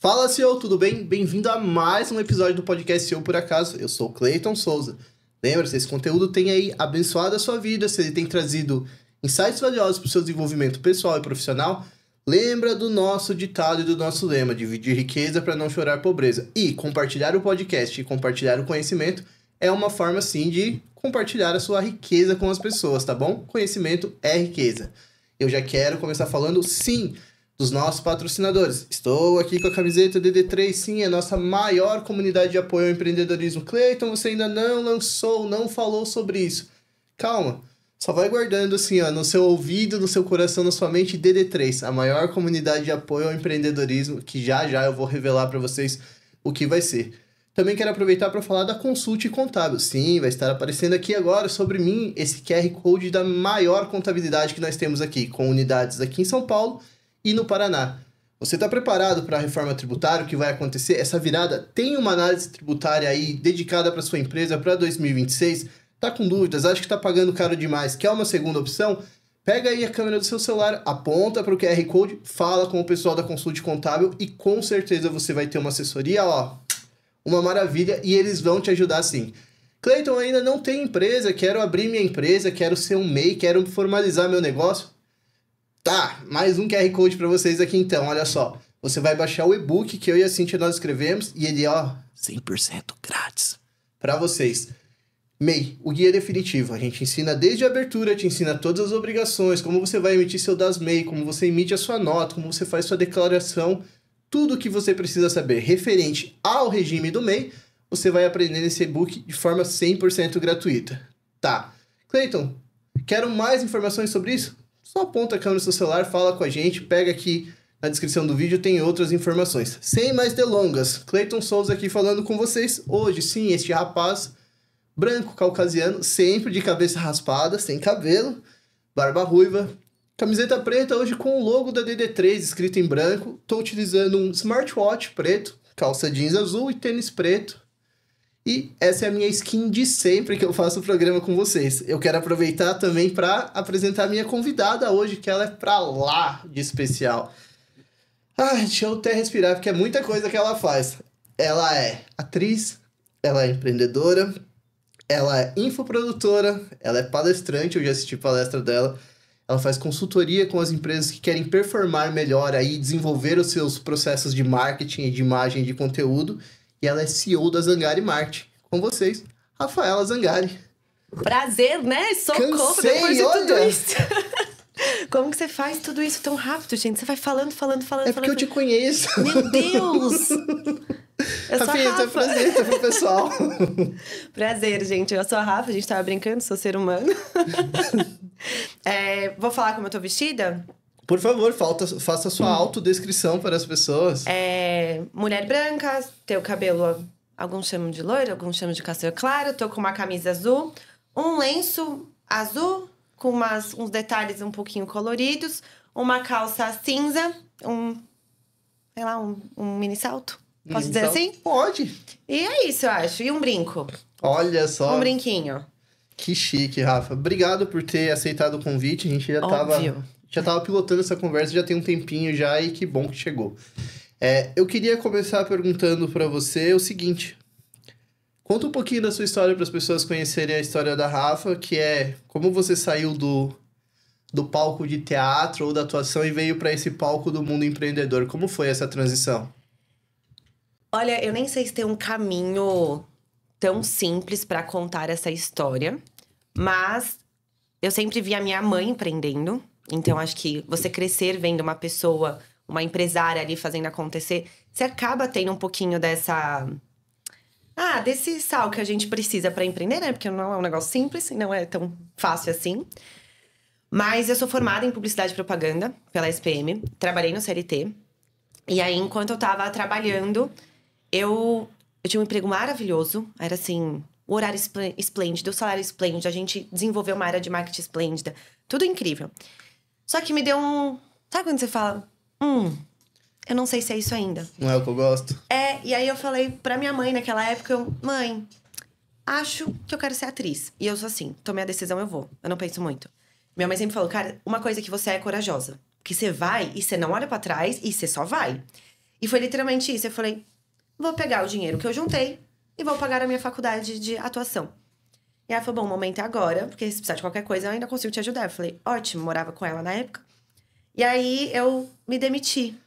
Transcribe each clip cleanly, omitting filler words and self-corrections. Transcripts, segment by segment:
Fala, CEO, tudo bem? Bem-vindo a mais um episódio do podcast CEO Por Acaso. Eu sou o Clayton Souza. Lembra-se, esse conteúdo tem aí abençoado a sua vida, se ele tem trazido insights valiosos para o seu desenvolvimento pessoal e profissional. Lembra do nosso ditado e do nosso lema, dividir riqueza para não chorar pobreza. E compartilhar o podcast e compartilhar o conhecimento é uma forma, sim, de compartilhar a sua riqueza com as pessoas, tá bom? Conhecimento é riqueza. Eu já quero começar falando, sim, dos nossos patrocinadores. Estou aqui com a camiseta DD3, sim, a nossa maior comunidade de apoio ao empreendedorismo. Clayton, você ainda não lançou, não falou sobre isso. Calma, só vai guardando assim, ó, no seu ouvido, no seu coração, na sua mente, DD3, a maior comunidade de apoio ao empreendedorismo, que já eu vou revelar para vocês o que vai ser. Também quero aproveitar para falar da Consulte Contábil. Sim, vai estar aparecendo aqui agora sobre mim esse QR Code da maior contabilidade que nós temos aqui, com unidades aqui em São Paulo e no Paraná. Você está preparado para a reforma tributária, o que vai acontecer? Essa virada tem uma análise tributária aí dedicada para sua empresa para 2026? Tá com dúvidas? Acha que está pagando caro demais? Quer uma segunda opção? Pega aí a câmera do seu celular, aponta para o QR Code, fala com o pessoal da Consulte Contábil e com certeza você vai ter uma assessoria, ó, uma maravilha, e eles vão te ajudar sim. Clayton, ainda não tenho empresa, quero abrir minha empresa, quero ser um MEI, quero formalizar meu negócio. Tá, mais um QR Code para vocês aqui então, olha só. Você vai baixar o e-book que eu e a Cíntia nós escrevemos e ele, ó, 100% grátis para vocês. MEI, o guia definitivo. A gente ensina desde a abertura, te ensina todas as obrigações, como você vai emitir seu DAS-MEI, como você emite a sua nota, como você faz sua declaração, tudo o que você precisa saber referente ao regime do MEI, você vai aprender nesse e-book de forma 100% gratuita. Tá, Clayton, quero mais informações sobre isso? Só aponta a câmera do seu celular, fala com a gente, pega aqui na descrição do vídeo, tem outras informações. Sem mais delongas, Clayton Souza aqui falando com vocês. Hoje, sim, este rapaz branco, caucasiano, sempre de cabeça raspada, sem cabelo, barba ruiva, camiseta preta hoje com o logo da DD3 escrito em branco. Estou utilizando um smartwatch preto, calça jeans azul e tênis preto. E essa é a minha skin de sempre que eu faço o programa com vocês. Eu quero aproveitar também para apresentar a minha convidada hoje, que ela é pra lá de especial. Deixa eu até respirar, porque é muita coisa que ela faz. Ela é atriz, ela é empreendedora, ela é infoprodutora, ela é palestrante, eu já assisti palestra dela. Ela faz consultoria com as empresas que querem performar melhor aí, desenvolver os seus processos de marketing e de imagem de conteúdo. E ela é CEO da Zangari Marketing. Com vocês, Rafaela Zangari. Prazer, né? Socorro depois de tudo isso. Como que você faz tudo isso tão rápido, gente? Você vai falando. É porque eu te conheço. Meu Deus! Eu sou Rafinha, a Rafa. apresenta pro pessoal. Prazer, gente. Eu sou a Rafa, a gente tava brincando, sou ser humano. Vou falar como eu tô vestida? Por favor, faça sua autodescrição para as pessoas. Mulher branca, teu cabelo, alguns chamam de loiro, alguns chamam de castanho claro. Tô com uma camisa azul, um lenço azul com uns detalhes um pouquinho coloridos, uma calça cinza, um mini salto. Posso dizer assim? Pode. E é isso, eu acho. E um brinco. Olha só. Um brinquinho. Que chique, Rafa. Obrigado por ter aceitado o convite. A gente já tava pilotando essa conversa, já tem um tempinho já, e que bom que chegou. Eu queria começar perguntando para você o seguinte. Conta um pouquinho da sua história para as pessoas conhecerem a história da Rafa, que é como você saiu do palco de teatro ou da atuação e veio para esse palco do mundo empreendedor. Como foi essa transição? Olha, eu nem sei se tem um caminho tão simples para contar essa história, mas eu sempre vi a minha mãe empreendendo. Então, acho que você crescer vendo uma pessoa, uma empresária ali fazendo acontecer, você acaba tendo um pouquinho desse sal que a gente precisa para empreender, né? Porque não é um negócio simples, não é tão fácil assim. Mas eu sou formada em publicidade e propaganda pela SPM, trabalhei no CLT. E aí, enquanto eu tava trabalhando, eu tinha um emprego maravilhoso. Era assim, o horário esplêndido, o salário esplêndido, a gente desenvolveu uma área de marketing esplêndida. Tudo incrível. Só que me deu um... Sabe quando você fala... eu não sei se é isso ainda. Não é o que eu gosto? E aí eu falei pra minha mãe naquela época... Mãe, acho que eu quero ser atriz. E eu sou assim, tomei a decisão, eu vou. Eu não penso muito. Minha mãe sempre falou, cara, uma coisa que você é corajosa. Que você vai e você não olha pra trás e você só vai. E foi literalmente isso. Eu falei, vou pegar o dinheiro que eu juntei e vou pagar a minha faculdade de atuação. E ela falou, bom, o momento é agora, porque se precisar de qualquer coisa, eu ainda consigo te ajudar. Eu falei, ótimo, morava com ela na época. E aí, eu me demiti.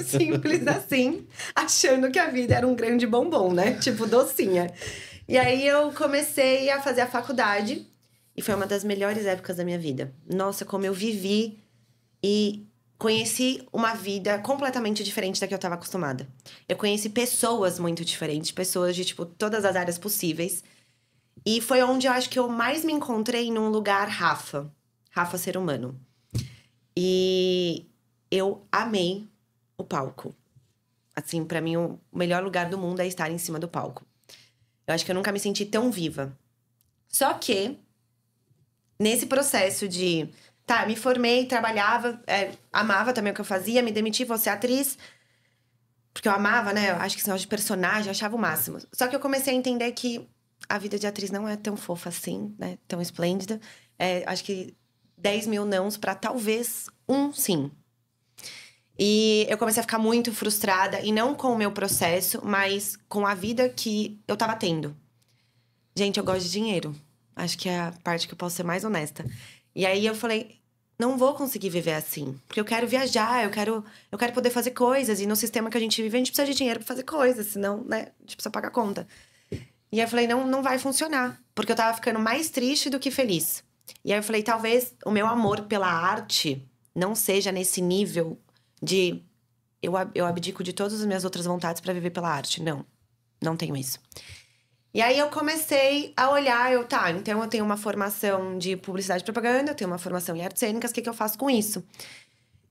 Simples assim, achando que a vida era um grande bombom, né? Tipo, docinha. E aí, eu comecei a fazer a faculdade. E foi uma das melhores épocas da minha vida. Nossa, como eu vivi e conheci uma vida completamente diferente da que eu estava acostumada. Eu conheci pessoas muito diferentes, pessoas de, tipo, todas as áreas possíveis. E foi onde eu acho que eu mais me encontrei num lugar Rafa. Rafa ser humano. E eu amei o palco. Assim, pra mim, o melhor lugar do mundo é estar em cima do palco. Eu acho que eu nunca me senti tão viva. Só que, nesse processo de... Tá, me formei, trabalhava, amava também o que eu fazia, me demiti, vou ser atriz. Porque eu amava, né? Eu acho que esse negócio de personagem, eu achava o máximo. Só que eu comecei a entender que a vida de atriz não é tão fofa assim, né? Tão esplêndida. Acho que 10 mil nãos pra talvez um sim. E eu comecei a ficar muito frustrada. E não com o meu processo, mas com a vida que eu tava tendo. Gente, eu gosto de dinheiro. Acho que é a parte que eu posso ser mais honesta. E aí eu falei, não vou conseguir viver assim. Porque eu quero viajar, eu quero poder fazer coisas. E no sistema que a gente vive, a gente precisa de dinheiro pra fazer coisas. Senão, né, a gente precisa pagar a conta. E aí eu falei, não vai funcionar. Porque eu tava ficando mais triste do que feliz. E aí eu falei, talvez o meu amor pela arte não seja nesse nível de... Eu abdico de todas as minhas outras vontades pra viver pela arte. Não tenho isso. E aí eu comecei a olhar, então eu tenho uma formação de publicidade e propaganda, eu tenho uma formação em artes cênicas, o que eu faço com isso?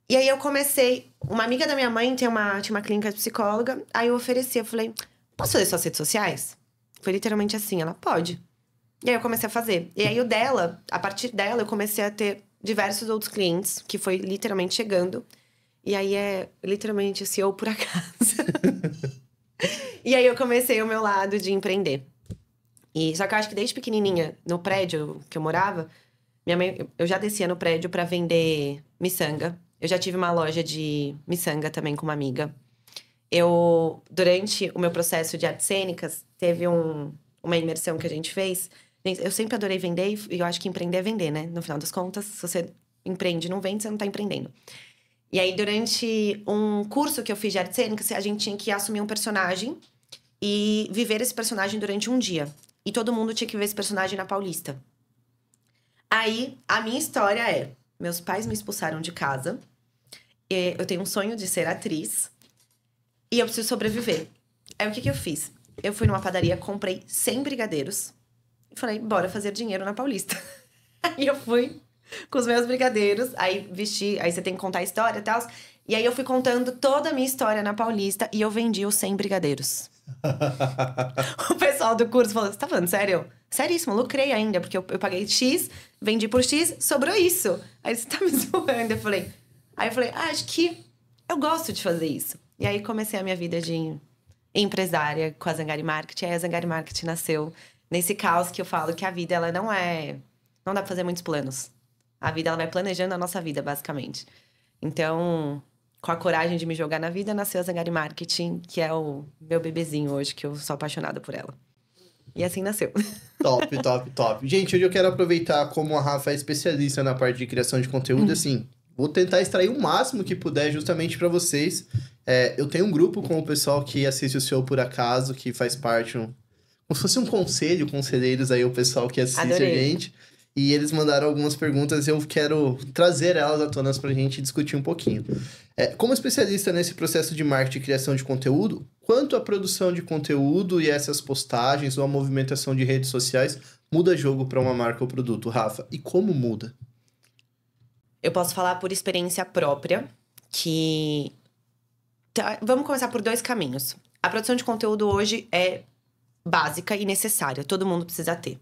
E aí eu comecei, uma amiga da minha mãe tinha uma clínica de psicóloga, aí eu ofereci, eu falei, posso fazer suas redes sociais? Foi literalmente assim, ela, pode. E aí eu comecei a fazer. E aí a partir dela, eu comecei a ter diversos outros clientes, que foi literalmente chegando. E aí é literalmente CEO por acaso. E aí eu comecei o meu lado de empreender. Só que eu acho que desde pequenininha, no prédio que eu morava, minha mãe, eu já descia no prédio pra vender miçanga. Eu já tive uma loja de miçanga também com uma amiga. Durante o meu processo de artes cênicas, teve uma imersão que a gente fez. Eu sempre adorei vender e eu acho que empreender é vender, né? No final das contas, se você empreende e não vende, você não tá empreendendo. E aí, durante um curso que eu fiz de artes cênicas, a gente tinha que assumir um personagem e viver esse personagem durante um dia. E todo mundo tinha que ver esse personagem na Paulista. Aí, a minha história é... Meus pais me expulsaram de casa. Eu tenho um sonho de ser atriz. E eu preciso sobreviver. Aí, o que eu fiz? Eu fui numa padaria, comprei 100 brigadeiros. E falei, bora fazer dinheiro na Paulista. Aí, eu fui com os meus brigadeiros. Aí, vesti... Aí, você tem que contar a história e tal. E aí, eu fui contando toda a minha história na Paulista. E eu vendi os 100 brigadeiros. O pessoal do curso falou, você tá falando sério? Seríssimo, lucrei ainda, porque eu paguei X, vendi por X, sobrou isso. Aí você tá me zoando. Aí eu falei, acho que eu gosto de fazer isso. E aí comecei a minha vida de empresária com a Zangari Marketing. Aí a Zangari Marketing nasceu nesse caos que eu falo que a vida, ela não dá pra fazer muitos planos. A vida, ela vai planejando a nossa vida, basicamente. Então, com a coragem de me jogar na vida, nasceu a Zangari Marketing, que é o meu bebezinho hoje, que eu sou apaixonada por ela. E assim nasceu. Top, top, top. Gente, hoje eu quero aproveitar como a Rafa é especialista na parte de criação de conteúdo, assim, vou tentar extrair o máximo que puder justamente para vocês. Eu tenho um grupo com o pessoal que assiste o show por acaso, que faz parte, como se fosse um conselho, conselheiros aí, o pessoal que assiste Adorei. a gente. E eles mandaram algumas perguntas e eu quero trazer elas à tona pra gente discutir um pouquinho. Como especialista nesse processo de marketing e criação de conteúdo, quanto a produção de conteúdo e essas postagens ou a movimentação de redes sociais muda jogo para uma marca ou produto, Rafa? E como muda? Eu posso falar por experiência própria, que... Vamos começar por 2 caminhos. A produção de conteúdo hoje é básica e necessária, todo mundo precisa ter.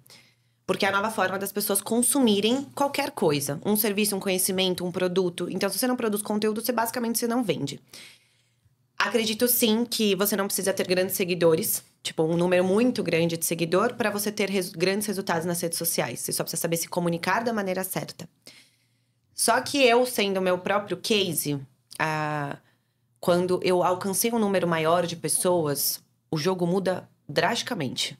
Porque é a nova forma das pessoas consumirem qualquer coisa. Um serviço, um conhecimento, um produto. Então, se você não produz conteúdo, você não vende. Acredito, sim, que você não precisa ter grandes seguidores. Tipo, um número muito grande de seguidor para você ter grandes resultados nas redes sociais. Você só precisa saber se comunicar da maneira certa. Só que eu, sendo o meu próprio case... quando eu alcancei um número maior de pessoas, o jogo muda drasticamente.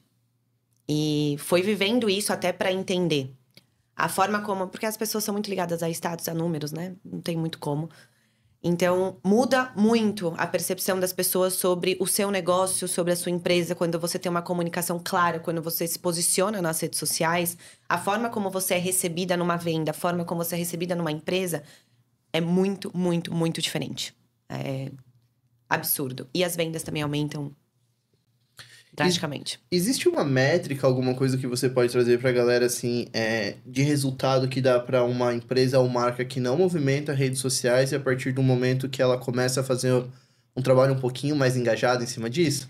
E foi vivendo isso até para entender a forma como... Porque as pessoas são muito ligadas a status, a números, né? Não tem muito como. Então, muda muito a percepção das pessoas sobre o seu negócio, sobre a sua empresa, quando você tem uma comunicação clara, quando você se posiciona nas redes sociais. A forma como você é recebida numa venda, a forma como você é recebida numa empresa é muito, muito, muito diferente. É absurdo. E as vendas também aumentam drasticamente. Existe uma métrica, alguma coisa que você pode trazer pra galera, assim, de resultado que dá pra uma empresa ou marca que não movimenta redes sociais e a partir do momento que ela começa a fazer um trabalho um pouquinho mais engajado em cima disso?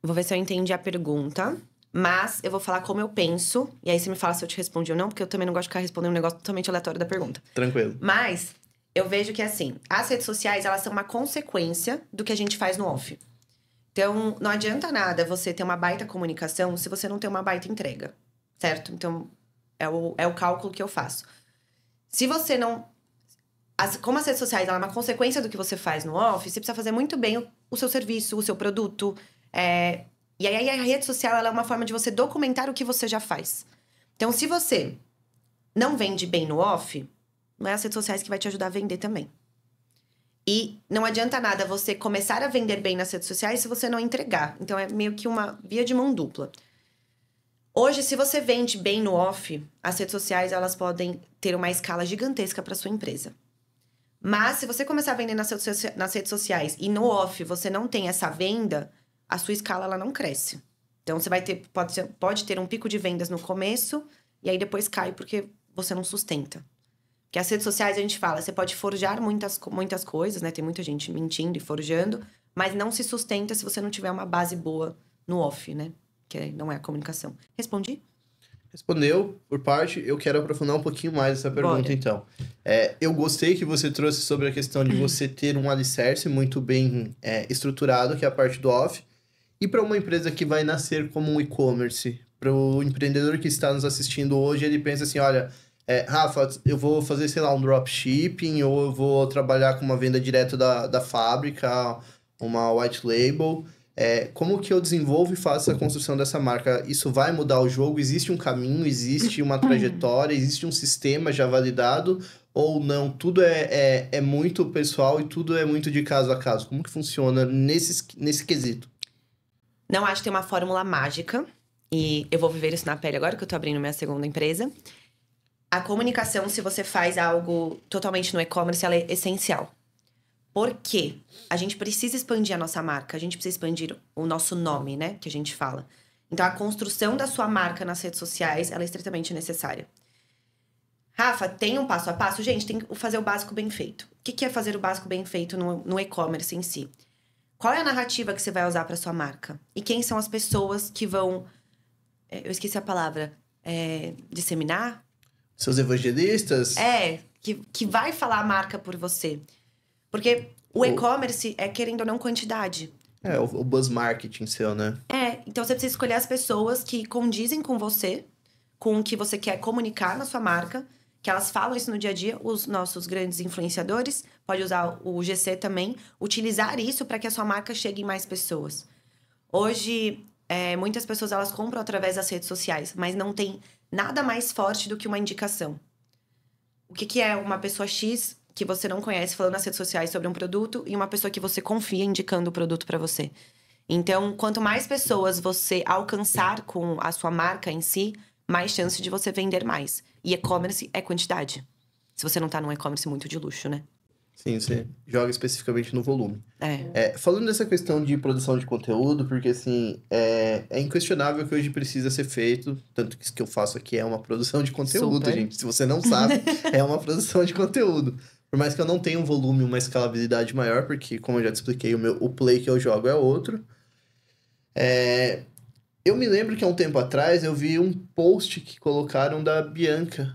Vou ver se eu entendi a pergunta, mas eu vou falar como eu penso, e aí você me fala se eu te respondi ou não, porque eu também não gosto de ficar respondendo um negócio totalmente aleatório da pergunta. Tranquilo. Mas eu vejo que, assim, as redes sociais, elas são uma consequência do que a gente faz no off. Então, não adianta nada você ter uma baita comunicação se você não tem uma baita entrega, certo? Então, é o cálculo que eu faço. Se você não... como as redes sociais ela é uma consequência do que você faz no off, você precisa fazer muito bem o seu serviço, o seu produto. E aí, a rede social ela é uma forma de você documentar o que você já faz. Então, se você não vende bem no off, não é as redes sociais que vai te ajudar a vender também. E não adianta nada você começar a vender bem nas redes sociais se você não entregar. Então, é meio que uma via de mão dupla. Hoje, se você vende bem no off, as redes sociais elas podem ter uma escala gigantesca para sua empresa. Mas, se você começar a vender nas redes sociais e no off você não tem essa venda, a sua escala ela não cresce. Então, você vai ter, pode ter um pico de vendas no começo e aí depois cai porque você não sustenta. Porque as redes sociais, a gente fala, você pode forjar muitas coisas, né? Tem muita gente mentindo e forjando, mas não se sustenta se você não tiver uma base boa no off, né? Que não é a comunicação. Respondi? Respondeu, por parte. Eu quero aprofundar um pouquinho mais essa pergunta, Bora. então. Eu gostei que você trouxe sobre a questão de você ter um alicerce muito bem estruturado, que é a parte do off. E para uma empresa que vai nascer como um e-commerce, para o empreendedor que está nos assistindo hoje, ele pensa assim, olha... Rafa, eu vou fazer, sei lá, um dropshipping, ou eu vou trabalhar com uma venda direta da fábrica, uma white label. Como que eu desenvolvo e faço a construção dessa marca? Isso vai mudar o jogo? Existe um caminho, existe uma trajetória, existe um sistema já validado? Ou não? Tudo é muito pessoal e tudo é muito de caso a caso. Como que funciona nesse quesito? Não acho que tem uma fórmula mágica. E eu vou viver isso na pele agora, que eu tô abrindo minha segunda empresa. A comunicação, se você faz algo totalmente no e-commerce, ela é essencial. Por quê? A gente precisa expandir a nossa marca, a gente precisa expandir o nosso nome, né? Que a gente fala. Então, a construção da sua marca nas redes sociais, ela é estritamente necessária. Rafa, tem um passo a passo? Gente, tem que fazer o básico bem feito. O que é fazer o básico bem feito no e-commerce em si? Qual é a narrativa que você vai usar para sua marca? E quem são as pessoas que vão... eu esqueci a palavra. Disseminar? Seus evangelistas? Que vai falar a marca por você. Porque o e-commerce é, querendo ou não, quantidade. O buzz marketing seu, né? Então você precisa escolher as pessoas que condizem com você, com o que você quer comunicar na sua marca, que elas falam isso no dia a dia, os nossos grandes influenciadores, pode usar o GC também, utilizar isso para que a sua marca chegue em mais pessoas. Hoje, muitas pessoas elas compram através das redes sociais, mas não tem nada mais forte do que uma indicação. O que é uma pessoa X que você não conhece falando nas redes sociais sobre um produto e uma pessoa que você confia indicando o produto para você? Então, quanto mais pessoas você alcançar com a sua marca em si, mais chance de você vender mais. E e-commerce é quantidade. Se você não tá num e-commerce muito de luxo, né? Sim, você joga especificamente no volume. Falando dessa questão de produção de conteúdo, porque assim, é inquestionável que hoje precisa ser feito, tanto que isso que eu faço aqui é uma produção de conteúdo, Super. gente. Se você não sabe, é uma produção de conteúdo. Por mais que eu não tenha um volume, uma escalabilidade maior, porque, como eu já te expliquei, o play que eu jogo é outro. Eu me lembro que há um tempo atrás eu vi um post que colocaram da Bianca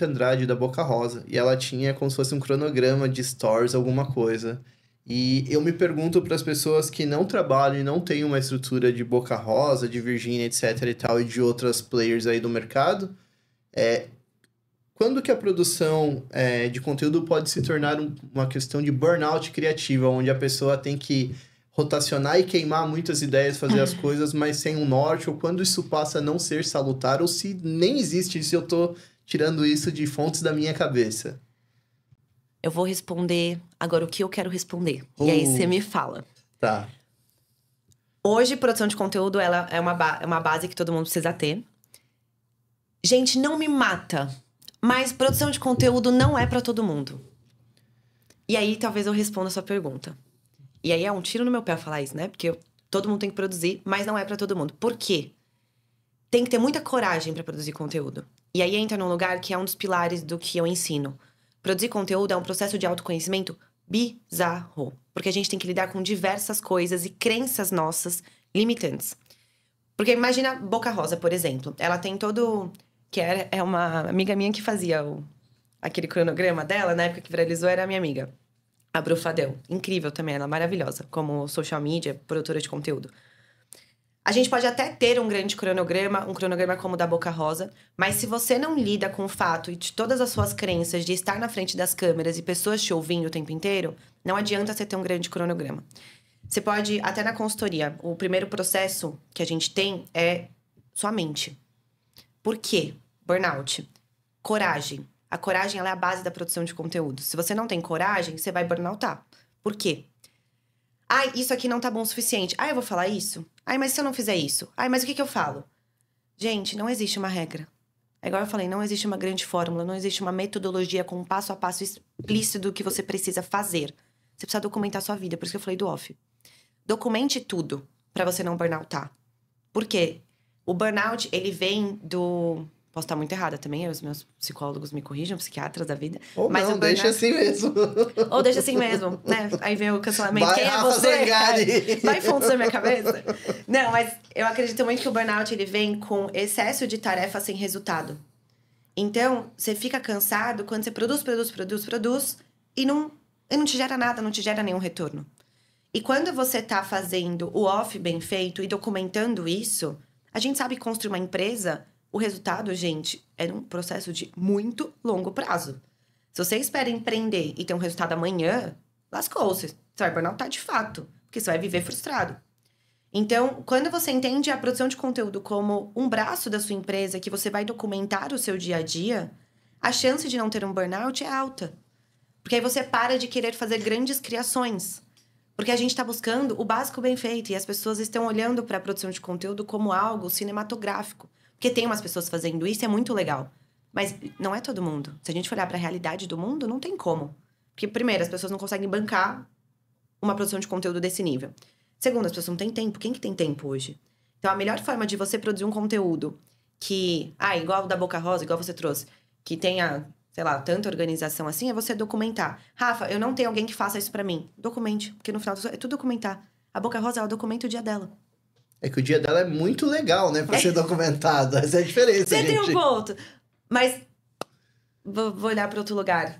Andrade, da Boca Rosa. E ela tinha como se fosse um cronograma de stories, alguma coisa. E eu me pergunto para as pessoas que não trabalham e não têm uma estrutura de Boca Rosa, de Virgínia, etc e tal, e de outras players aí do mercado, quando que a produção de conteúdo pode se tornar uma questão de burnout criativa, onde a pessoa tem que rotacionar e queimar muitas ideias, fazer as coisas, mas sem um norte, ou quando isso passa a não ser salutar, ou se nem existe, se eu tô tirando isso de fontes da minha cabeça? Eu vou responder agora o que eu quero responder. E aí você me fala. Tá. Hoje, produção de conteúdo, ela é uma base que todo mundo precisa ter. Gente, não me mata, mas produção de conteúdo não é pra todo mundo. E aí, talvez eu responda a sua pergunta. E aí, é um tiro no meu pé falar isso, né? Porque todo mundo tem que produzir, mas não é pra todo mundo. Por quê? Tem que ter muita coragem pra produzir conteúdo. E aí, entra num lugar que é um dos pilares do que eu ensino. Produzir conteúdo é um processo de autoconhecimento bizarro. Porque a gente tem que lidar com diversas coisas e crenças nossas limitantes. Porque imagina Boca Rosa, por exemplo. Ela tem todo... Que é uma amiga minha que fazia aquele cronograma dela. Na época que viralizou, era a minha amiga. A Brufadel. Incrível também, ela é maravilhosa. Como social media, produtora de conteúdo. A gente pode até ter um grande cronograma, um cronograma como o da Boca Rosa, mas se você não lida com o fato e de todas as suas crenças de estar na frente das câmeras e pessoas te ouvindo o tempo inteiro, não adianta você ter um grande cronograma. Você pode, até na consultoria, o primeiro processo que a gente tem é sua mente. Por quê? Burnout. Coragem. A coragem, ela é a base da produção de conteúdo. Se você não tem coragem, você vai burnoutar. Por quê? Ai, isso aqui não tá bom o suficiente. Ai, eu vou falar isso? Ai, mas se eu não fizer isso? Ai, mas o que eu falo? Gente, não existe uma regra. É igual eu falei, não existe uma grande fórmula, não existe uma metodologia com um passo a passo explícito do que você precisa fazer. Você precisa documentar a sua vida, por isso que eu falei do off. Documente tudo pra você não burnoutar. Por quê? O burnout, ele vem do... Posso estar muito errada também, os meus psicólogos me corrijam, psiquiatras da vida. Ou mas não, o burnout... deixa assim mesmo. Ou deixa assim mesmo, né? Aí vem o cancelamento. Vai, quem é Rafa você? Zangari. Vai fundo na minha cabeça. Não, mas eu acredito muito que o burnout, ele vem com excesso de tarefa sem resultado. Então, você fica cansado quando você produz e não te gera nada, não te gera nenhum retorno. E quando você tá fazendo o off bem feito e documentando isso, a gente sabe que construir uma empresa... O resultado, gente, é um processo de muito longo prazo. Se você espera empreender e ter um resultado amanhã, lascou-se. Você vai burnoutar de fato, porque você vai viver frustrado. Então, quando você entende a produção de conteúdo como um braço da sua empresa, que você vai documentar o seu dia a dia, a chance de não ter um burnout é alta. Porque aí você para de querer fazer grandes criações. Porque a gente está buscando o básico bem feito e as pessoas estão olhando para a produção de conteúdo como algo cinematográfico. Porque tem umas pessoas fazendo isso, é muito legal. Mas não é todo mundo. Se a gente for olhar para a realidade do mundo, não tem como. Porque, primeiro, as pessoas não conseguem bancar uma produção de conteúdo desse nível. Segundo, as pessoas não têm tempo. Quem que tem tempo hoje? Então, a melhor forma de você produzir um conteúdo que... igual o da Boca Rosa, igual você trouxe. Que tenha, sei lá, tanta organização assim, é você documentar. Rafa, eu não tenho alguém que faça isso para mim. Documente. Porque no final é tudo documentar. A Boca Rosa, ela documenta o dia dela. É que o dia dela é muito legal, né? Pra ser documentado. Essa é a diferença, Você gente. tem um ponto. Mas vou olhar para outro lugar.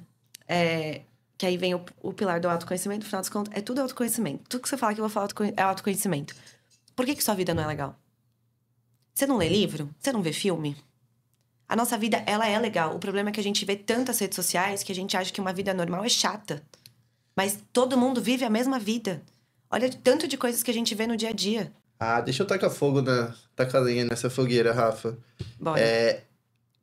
Que aí vem o pilar do autoconhecimento. No final dos contos, é tudo autoconhecimento. Tudo que você fala que eu vou falar é autoconhecimento. Por que sua vida não é legal? Você não lê livro? Você não vê filme? A nossa vida, ela é legal. O problema é que a gente vê tantas redes sociais que a gente acha que uma vida normal é chata. Mas todo mundo vive a mesma vida. Olha tanto de coisas que a gente vê no dia a dia. Deixa eu tacar fogo tacar lenha nessa fogueira, Rafa. Bora.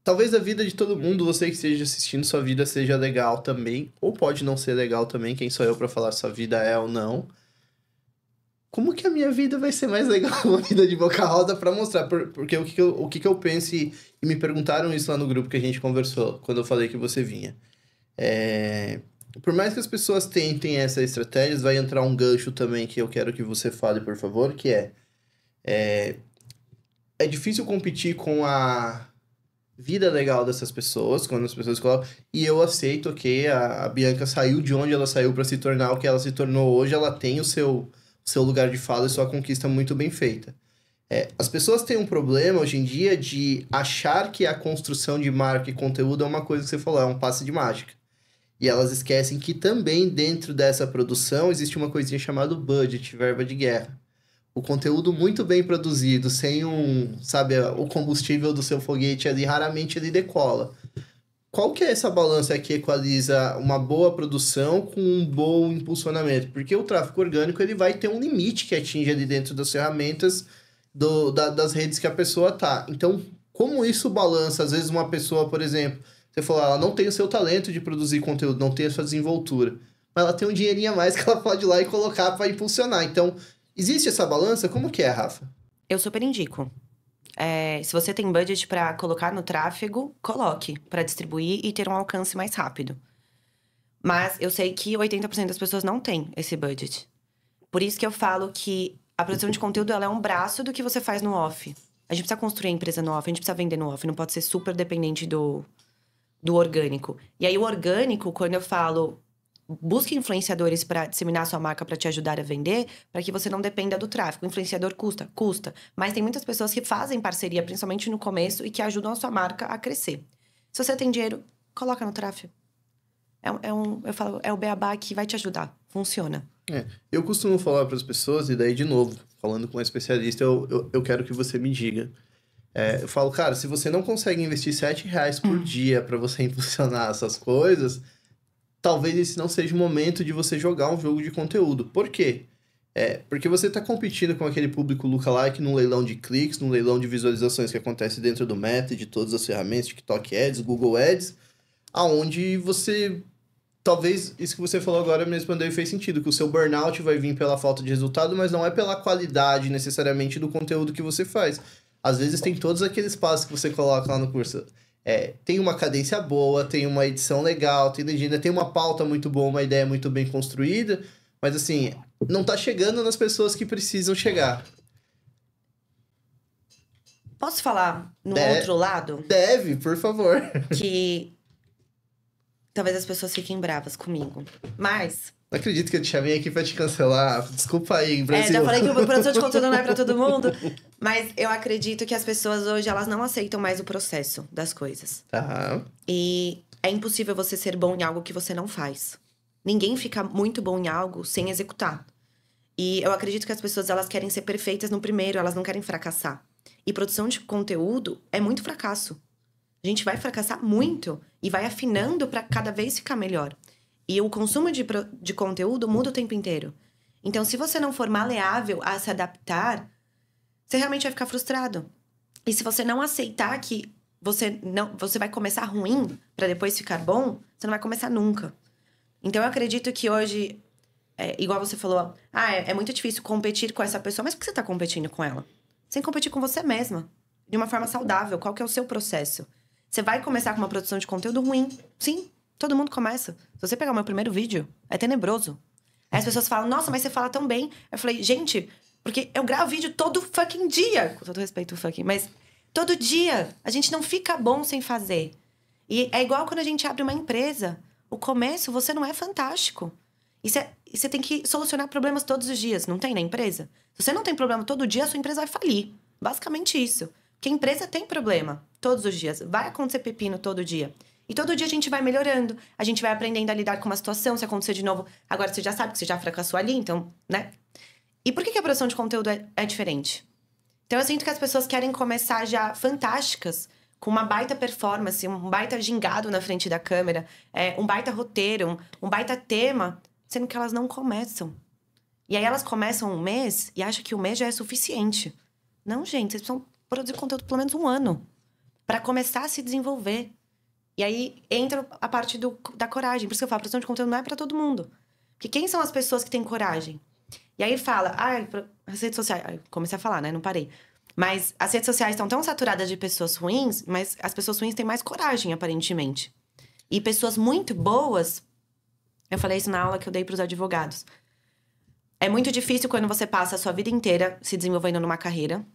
Talvez a vida de todo mundo, você que esteja assistindo, sua vida seja legal também. Ou pode não ser legal também, quem sou eu pra falar se sua vida é ou não. Como que a minha vida vai ser mais legal uma vida de Boca Rosa pra mostrar? Porque o que eu penso, e me perguntaram isso lá no grupo que a gente conversou, quando eu falei que você vinha. Por mais que as pessoas tentem essas estratégias, vai entrar um gancho também que eu quero que você fale, por favor, que é difícil competir com a vida legal dessas pessoas, quando as pessoas colocam... E eu aceito que a Bianca saiu de onde ela saiu para se tornar o que ela se tornou hoje, ela tem o seu lugar de fala e sua conquista muito bem feita. As pessoas têm um problema hoje em dia de achar que a construção de marca e conteúdo é uma coisa que você falou, é um passe de mágica. E elas esquecem que também dentro dessa produção existe uma coisinha chamada budget, verba de guerra. O conteúdo muito bem produzido, sem o combustível do seu foguete ali, raramente ele decola. qual que é essa balança que equaliza uma boa produção com um bom impulsionamento? Porque o tráfego orgânico ele vai ter um limite que atinge ali dentro das ferramentas das redes que a pessoa tá. Então, como isso balança? Às vezes uma pessoa, por exemplo, você falou, ela não tem o seu talento de produzir conteúdo, não tem a sua desenvoltura, mas ela tem um dinheirinho a mais que ela pode ir lá e colocar para impulsionar. Então, existe essa balança? Como que é, Rafa? Eu super indico. Se você tem budget para colocar no tráfego, coloque para distribuir e ter um alcance mais rápido. Mas eu sei que 80% das pessoas não têm esse budget. Por isso que eu falo que a produção de conteúdo ela é um braço do que você faz no off. A gente precisa construir a empresa no off, a gente precisa vender no off, não pode ser super dependente do orgânico. E aí o orgânico, quando eu falo, busque influenciadores para disseminar a sua marca para te ajudar a vender, para que você não dependa do tráfego. O influenciador custa. Mas tem muitas pessoas que fazem parceria, principalmente no começo, e que ajudam a sua marca a crescer. Se você tem dinheiro, coloca no tráfego. Eu falo, é o beabá que vai te ajudar. Funciona. Eu costumo falar para as pessoas, e daí, de novo, falando com um especialista, eu quero que você me diga. Eu falo, cara, se você não consegue investir R$7 por dia para você impulsionar essas coisas, talvez esse não seja o momento de você jogar um jogo de conteúdo. Por quê? Porque você está competindo com aquele público lookalike num leilão de cliques, num leilão de visualizações que acontece dentro do Meta, de todas as ferramentas, TikTok Ads, Google Ads, aonde você... Talvez isso que você falou agora me respondeu e fez sentido, que o seu burnout vai vir pela falta de resultado, mas não é pela qualidade necessariamente do conteúdo que você faz. Às vezes tem todos aqueles passos que você coloca lá no curso. Tem uma cadência boa, tem uma edição legal, tem legenda, tem uma pauta muito boa, uma ideia muito bem construída, mas assim, não tá chegando nas pessoas que precisam chegar. Posso falar no outro lado? Deve, por favor. Que talvez as pessoas fiquem bravas comigo, mas... Não acredito que eu te chamei aqui pra te cancelar. Desculpa aí, Brasil. Já falei que a produção de conteúdo não é pra todo mundo. Mas eu acredito que as pessoas hoje, elas não aceitam mais o processo das coisas. Tá. E é impossível você ser bom em algo que você não faz. Ninguém fica muito bom em algo sem executar. E eu acredito que as pessoas, elas querem ser perfeitas no primeiro, elas não querem fracassar. E produção de conteúdo é muito fracasso. A gente vai fracassar muito e vai afinando pra cada vez ficar melhor. E o consumo de conteúdo muda o tempo inteiro. Então, se você não for maleável a se adaptar, você realmente vai ficar frustrado. E se você não aceitar que você vai começar ruim para depois ficar bom, você não vai começar nunca. Então, eu acredito que hoje, igual você falou, é muito difícil competir com essa pessoa. Mas por que você tá competindo com ela? Você tem que competir com você mesma. De uma forma saudável. Qual que é o seu processo? Você vai começar com uma produção de conteúdo ruim. Sim. Todo mundo começa. Se você pegar o meu primeiro vídeo, é tenebroso. Aí as pessoas falam, nossa, mas você fala tão bem. Eu falei, gente, porque eu gravo vídeo todo fucking dia. Com todo respeito, fucking. Mas todo dia. A gente não fica bom sem fazer. E é igual quando a gente abre uma empresa. O começo, você não é fantástico. E você tem que solucionar problemas todos os dias. Não tem na empresa? Se você não tem problema todo dia, a sua empresa vai falir. Basicamente isso. Porque a empresa tem problema todos os dias. Vai acontecer pepino todo dia. E todo dia a gente vai melhorando. A gente vai aprendendo a lidar com uma situação. Se acontecer de novo, agora você já sabe que você já fracassou ali, então, né? E por que a produção de conteúdo é diferente? Então, eu sinto que as pessoas querem começar já fantásticas, com uma baita performance, um baita gingado na frente da câmera, um baita roteiro, um baita tema, sendo que elas não começam. E aí elas começam um mês e acham que o mês já é suficiente. Não, gente, vocês precisam produzir conteúdo pelo menos um ano para começar a se desenvolver. E aí entra a parte da coragem. Por isso que eu falo, a produção de conteúdo não é pra todo mundo. Porque quem são as pessoas que têm coragem? E aí fala, as redes sociais... Comecei a falar, né? Não parei. Mas as redes sociais estão tão saturadas de pessoas ruins, mas as pessoas ruins têm mais coragem, aparentemente. E pessoas muito boas... Eu falei isso na aula que eu dei pros advogados. É muito difícil quando você passa a sua vida inteira se desenvolvendo numa carreira.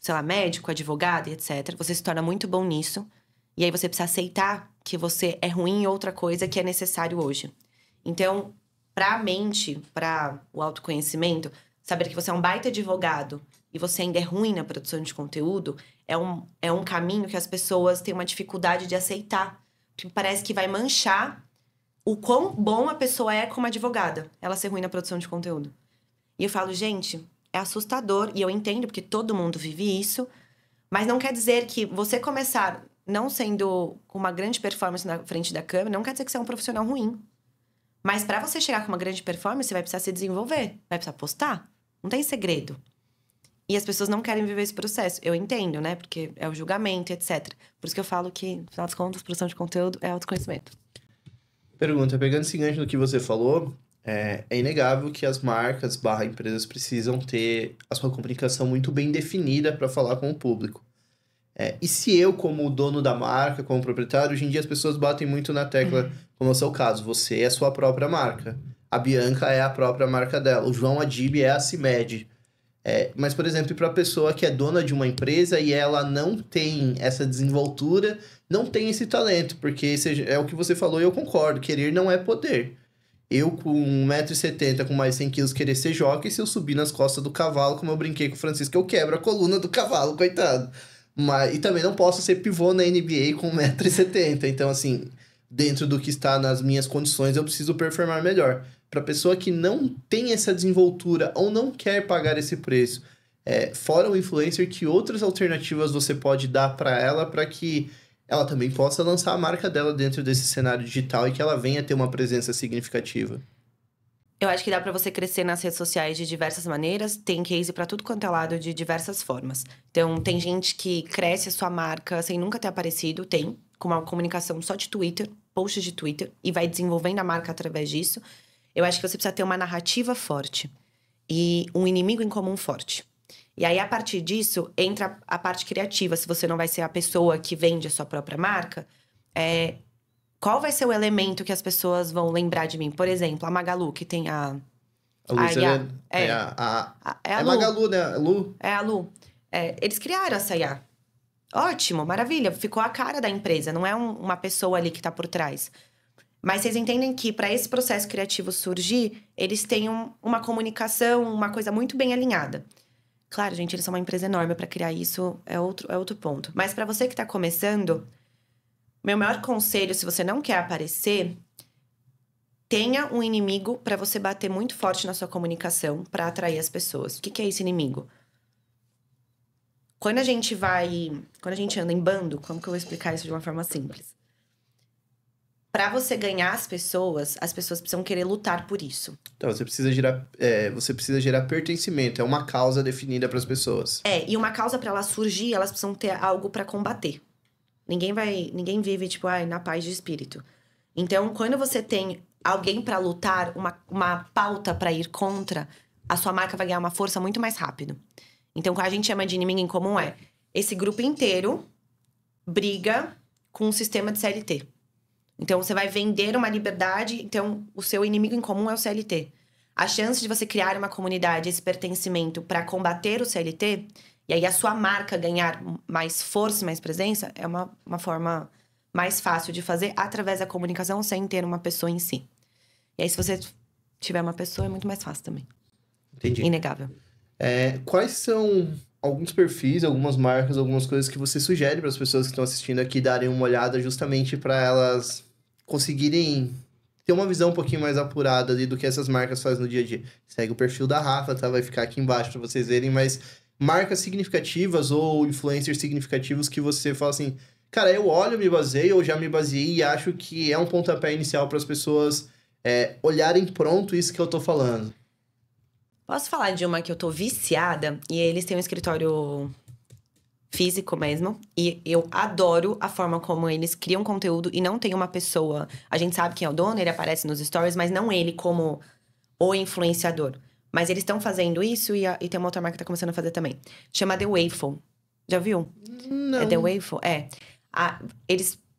Sei lá, médico, advogado e etc. Você se torna muito bom nisso. E aí você precisa aceitar que você é ruim em outra coisa que é necessário hoje. Então, pra mente, pra o autoconhecimento, saber que você é um baita advogado e você ainda é ruim na produção de conteúdo, é um caminho que as pessoas têm uma dificuldade de aceitar. Porque parece que vai manchar o quão bom a pessoa é como advogada, ela ser ruim na produção de conteúdo. E eu falo, gente, é assustador, e eu entendo, porque todo mundo vive isso, mas não quer dizer que você começar não sendo com uma grande performance na frente da câmera, não quer dizer que você é um profissional ruim. Mas pra você chegar com uma grande performance, você vai precisar se desenvolver. Vai precisar postar. Não tem segredo. E as pessoas não querem viver esse processo. Eu entendo, né? Porque é o julgamento, etc. Por isso que eu falo que, no final das contas, produção de conteúdo é autoconhecimento. Pergunta, pegando esse gancho do que você falou, é inegável que as marcas / empresas precisam ter a sua comunicação muito bem definida para falar com o público. E se eu, como dono da marca, como proprietário, hoje em dia as pessoas batem muito na tecla, como é o seu caso, você é a sua própria marca. A Bianca é a própria marca dela. O João Adib é a CIMED. Mas, por exemplo, para a pessoa que é dona de uma empresa e ela não tem essa desenvoltura, não tem esse talento, porque é o que você falou e eu concordo, querer não é poder. Eu, com 1,70m, com mais 100kg, querer ser jockey, se eu subir nas costas do cavalo, como eu brinquei com o Francisco, eu quebro a coluna do cavalo, coitado. E também não posso ser pivô na NBA com 1,70m. Então, assim, dentro do que está nas minhas condições, eu preciso performar melhor. Para pessoa que não tem essa desenvoltura ou não quer pagar esse preço, fora o influencer, que outras alternativas você pode dar para ela para que ela também possa lançar a marca dela dentro desse cenário digital e que ela venha ter uma presença significativa? Eu acho que dá pra você crescer nas redes sociais de diversas maneiras. Tem case pra tudo quanto é lado de diversas formas. Então, tem gente que cresce a sua marca sem nunca ter aparecido. Tem, com uma comunicação só de Twitter, posts de Twitter. E vai desenvolvendo a marca através disso. Eu acho que você precisa ter uma narrativa forte. E um inimigo em comum forte. E aí, a partir disso, entra a parte criativa. Se você não vai ser a pessoa que vende a sua própria marca, qual vai ser o elemento que as pessoas vão lembrar de mim? Por exemplo, a Magalu, que tem a Luísa é a Lu. Magalu, né? A Lu. É a Lu. Eles criaram essa IA. Ótimo, maravilha. Ficou a cara da empresa. Não é uma pessoa ali que tá por trás. Mas vocês entendem que para esse processo criativo surgir, eles têm uma comunicação, uma coisa muito bem alinhada. Claro, gente, eles são uma empresa enorme. Para criar isso é outro ponto. Mas para você que tá começando, meu maior conselho, se você não quer aparecer, tenha um inimigo para você bater muito forte na sua comunicação para atrair as pessoas. O que é esse inimigo? Quando a gente anda em bando, como que eu vou explicar isso de uma forma simples? Para você ganhar as pessoas precisam querer lutar por isso. Então, você precisa gerar pertencimento. É uma causa definida para as pessoas. E uma causa para ela surgir, elas precisam ter algo para combater. Ninguém vive, tipo, na paz de espírito. Então, quando você tem alguém para lutar, uma pauta para ir contra, a sua marca vai ganhar uma força muito mais rápido. Então, o que a gente chama de inimigo em comum esse grupo inteiro briga com um sistema de CLT. Então, você vai vender uma liberdade, então o seu inimigo em comum é o CLT. A chance de você criar uma comunidade, esse pertencimento para combater o CLT, e aí a sua marca ganhar mais força, mais presença, é uma forma mais fácil de fazer através da comunicação sem ter uma pessoa em si. E aí, se você tiver uma pessoa, é muito mais fácil também. Entendi. Inegável. Quais são alguns perfis, algumas marcas, algumas coisas que você sugere para as pessoas que estão assistindo aqui darem uma olhada justamente para elas conseguirem ter uma visão um pouquinho mais apurada ali do que essas marcas fazem no dia a dia? Segue o perfil da Rafa, tá? Vai ficar aqui embaixo para vocês verem, mas marcas significativas ou influencers significativos que você fala assim, cara, eu olho, me baseio, ou já me baseei e acho que é um pontapé inicial para as pessoas olharem pronto isso que eu tô falando. Posso falar de uma que eu tô viciada? E eles têm um escritório físico mesmo. E eu adoro a forma como eles criam conteúdo. E não tem uma pessoa... A gente sabe quem é o dono, ele aparece nos stories. Mas não ele como o influenciador. Mas eles estão fazendo isso e tem uma outra marca que tá começando a fazer também. Chama The Wayful. Já viu? Não. É The Wayful?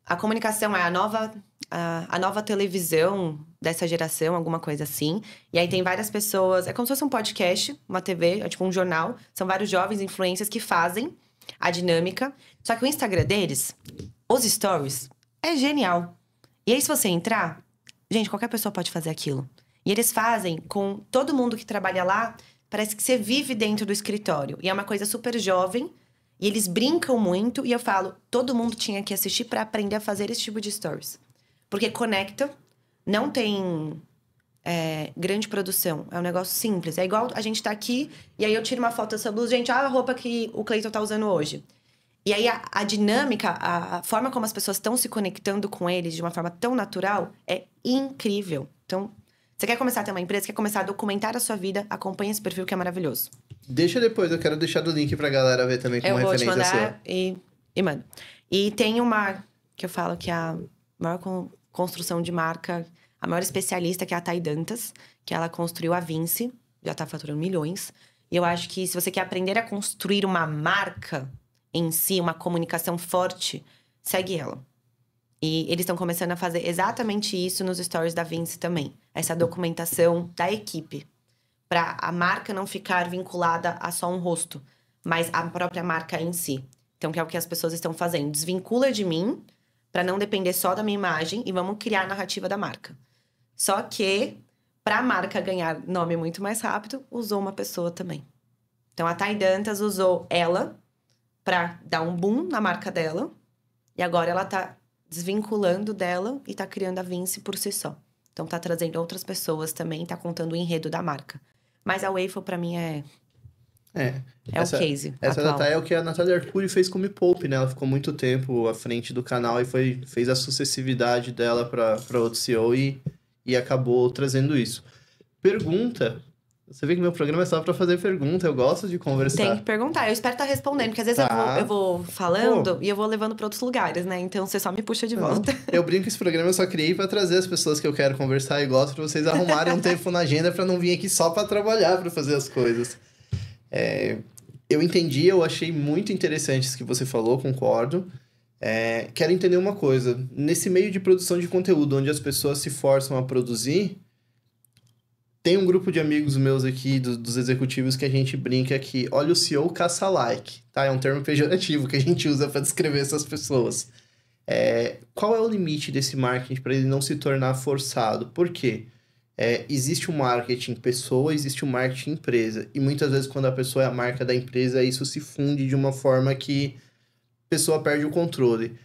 A comunicação é a nova televisão dessa geração, alguma coisa assim. E aí tem várias pessoas... É como se fosse um podcast, uma TV, é tipo um jornal. São vários jovens influencers que fazem a dinâmica. Só que o Instagram deles, os stories, é genial. E aí, se você entrar... Gente, qualquer pessoa pode fazer aquilo. E eles fazem com todo mundo que trabalha lá. Parece que você vive dentro do escritório. E é uma coisa super jovem. E eles brincam muito. E eu falo, todo mundo tinha que assistir pra aprender a fazer esse tipo de stories. Porque conecta, não tem grande produção. É um negócio simples. É igual a gente tá aqui, e aí eu tiro uma foto dessa blusa. Gente, olha a roupa que o Cleiton tá usando hoje. E aí, a dinâmica, a forma como as pessoas estão se conectando com eles de uma forma tão natural é incrível. Então, você quer começar a ter uma empresa, quer começar a documentar a sua vida, acompanha esse perfil que é maravilhoso. Deixa depois, eu quero deixar do link pra galera ver também como referência sua. Eu vou te mandar e mando. E tem uma que eu falo que é a maior construção de marca, a maior especialista, que é a Thay Dantas, que ela construiu a Vinci, já tá faturando milhões. E eu acho que se você quer aprender a construir uma marca em si, uma comunicação forte, segue ela. E eles estão começando a fazer exatamente isso nos stories da Vinci também. Essa documentação da equipe. Para a marca não ficar vinculada a só um rosto, mas a própria marca em si. Então, que é o que as pessoas estão fazendo. Desvincula de mim, para não depender só da minha imagem, e vamos criar a narrativa da marca. Só que, para a marca ganhar nome muito mais rápido, usou uma pessoa também. Então, a Thay Dantas usou ela para dar um boom na marca dela. E agora ela tá desvinculando dela e tá criando a Vinci por si só. Então, tá trazendo outras pessoas também, tá contando o enredo da marca. Mas a Wayful, pra mim, é o case Essa atual. da Thay é o que a Natália Arcuri fez com o Me Poupe, né? Ela ficou muito tempo à frente do canal e fez a sucessividade dela para outro CEO e acabou trazendo isso. Pergunta. Você vê que meu programa é só pra fazer pergunta, eu gosto de conversar. Tem que perguntar, eu espero estar respondendo, porque às vezes eu vou falando e eu vou levando pra outros lugares, né? Então você só me puxa de volta. Eu brinco que esse programa eu só criei pra trazer as pessoas que eu quero conversar e gosto pra vocês arrumarem um tempo na agenda pra não vir aqui só pra trabalhar, pra fazer as coisas. Eu entendi, eu achei muito interessante isso que você falou, concordo. Quero entender uma coisa. Nesse meio de produção de conteúdo, onde as pessoas se forçam a produzir, tem um grupo de amigos meus aqui, dos executivos, que a gente brinca que, olha, o CEO caça like, tá? É um termo pejorativo que a gente usa para descrever essas pessoas. Qual é o limite desse marketing para ele não se tornar forçado? Por quê? Existe o marketing pessoa, existe o marketing empresa. E muitas vezes, quando a pessoa é a marca da empresa, isso se funde de uma forma que a pessoa perde o controle.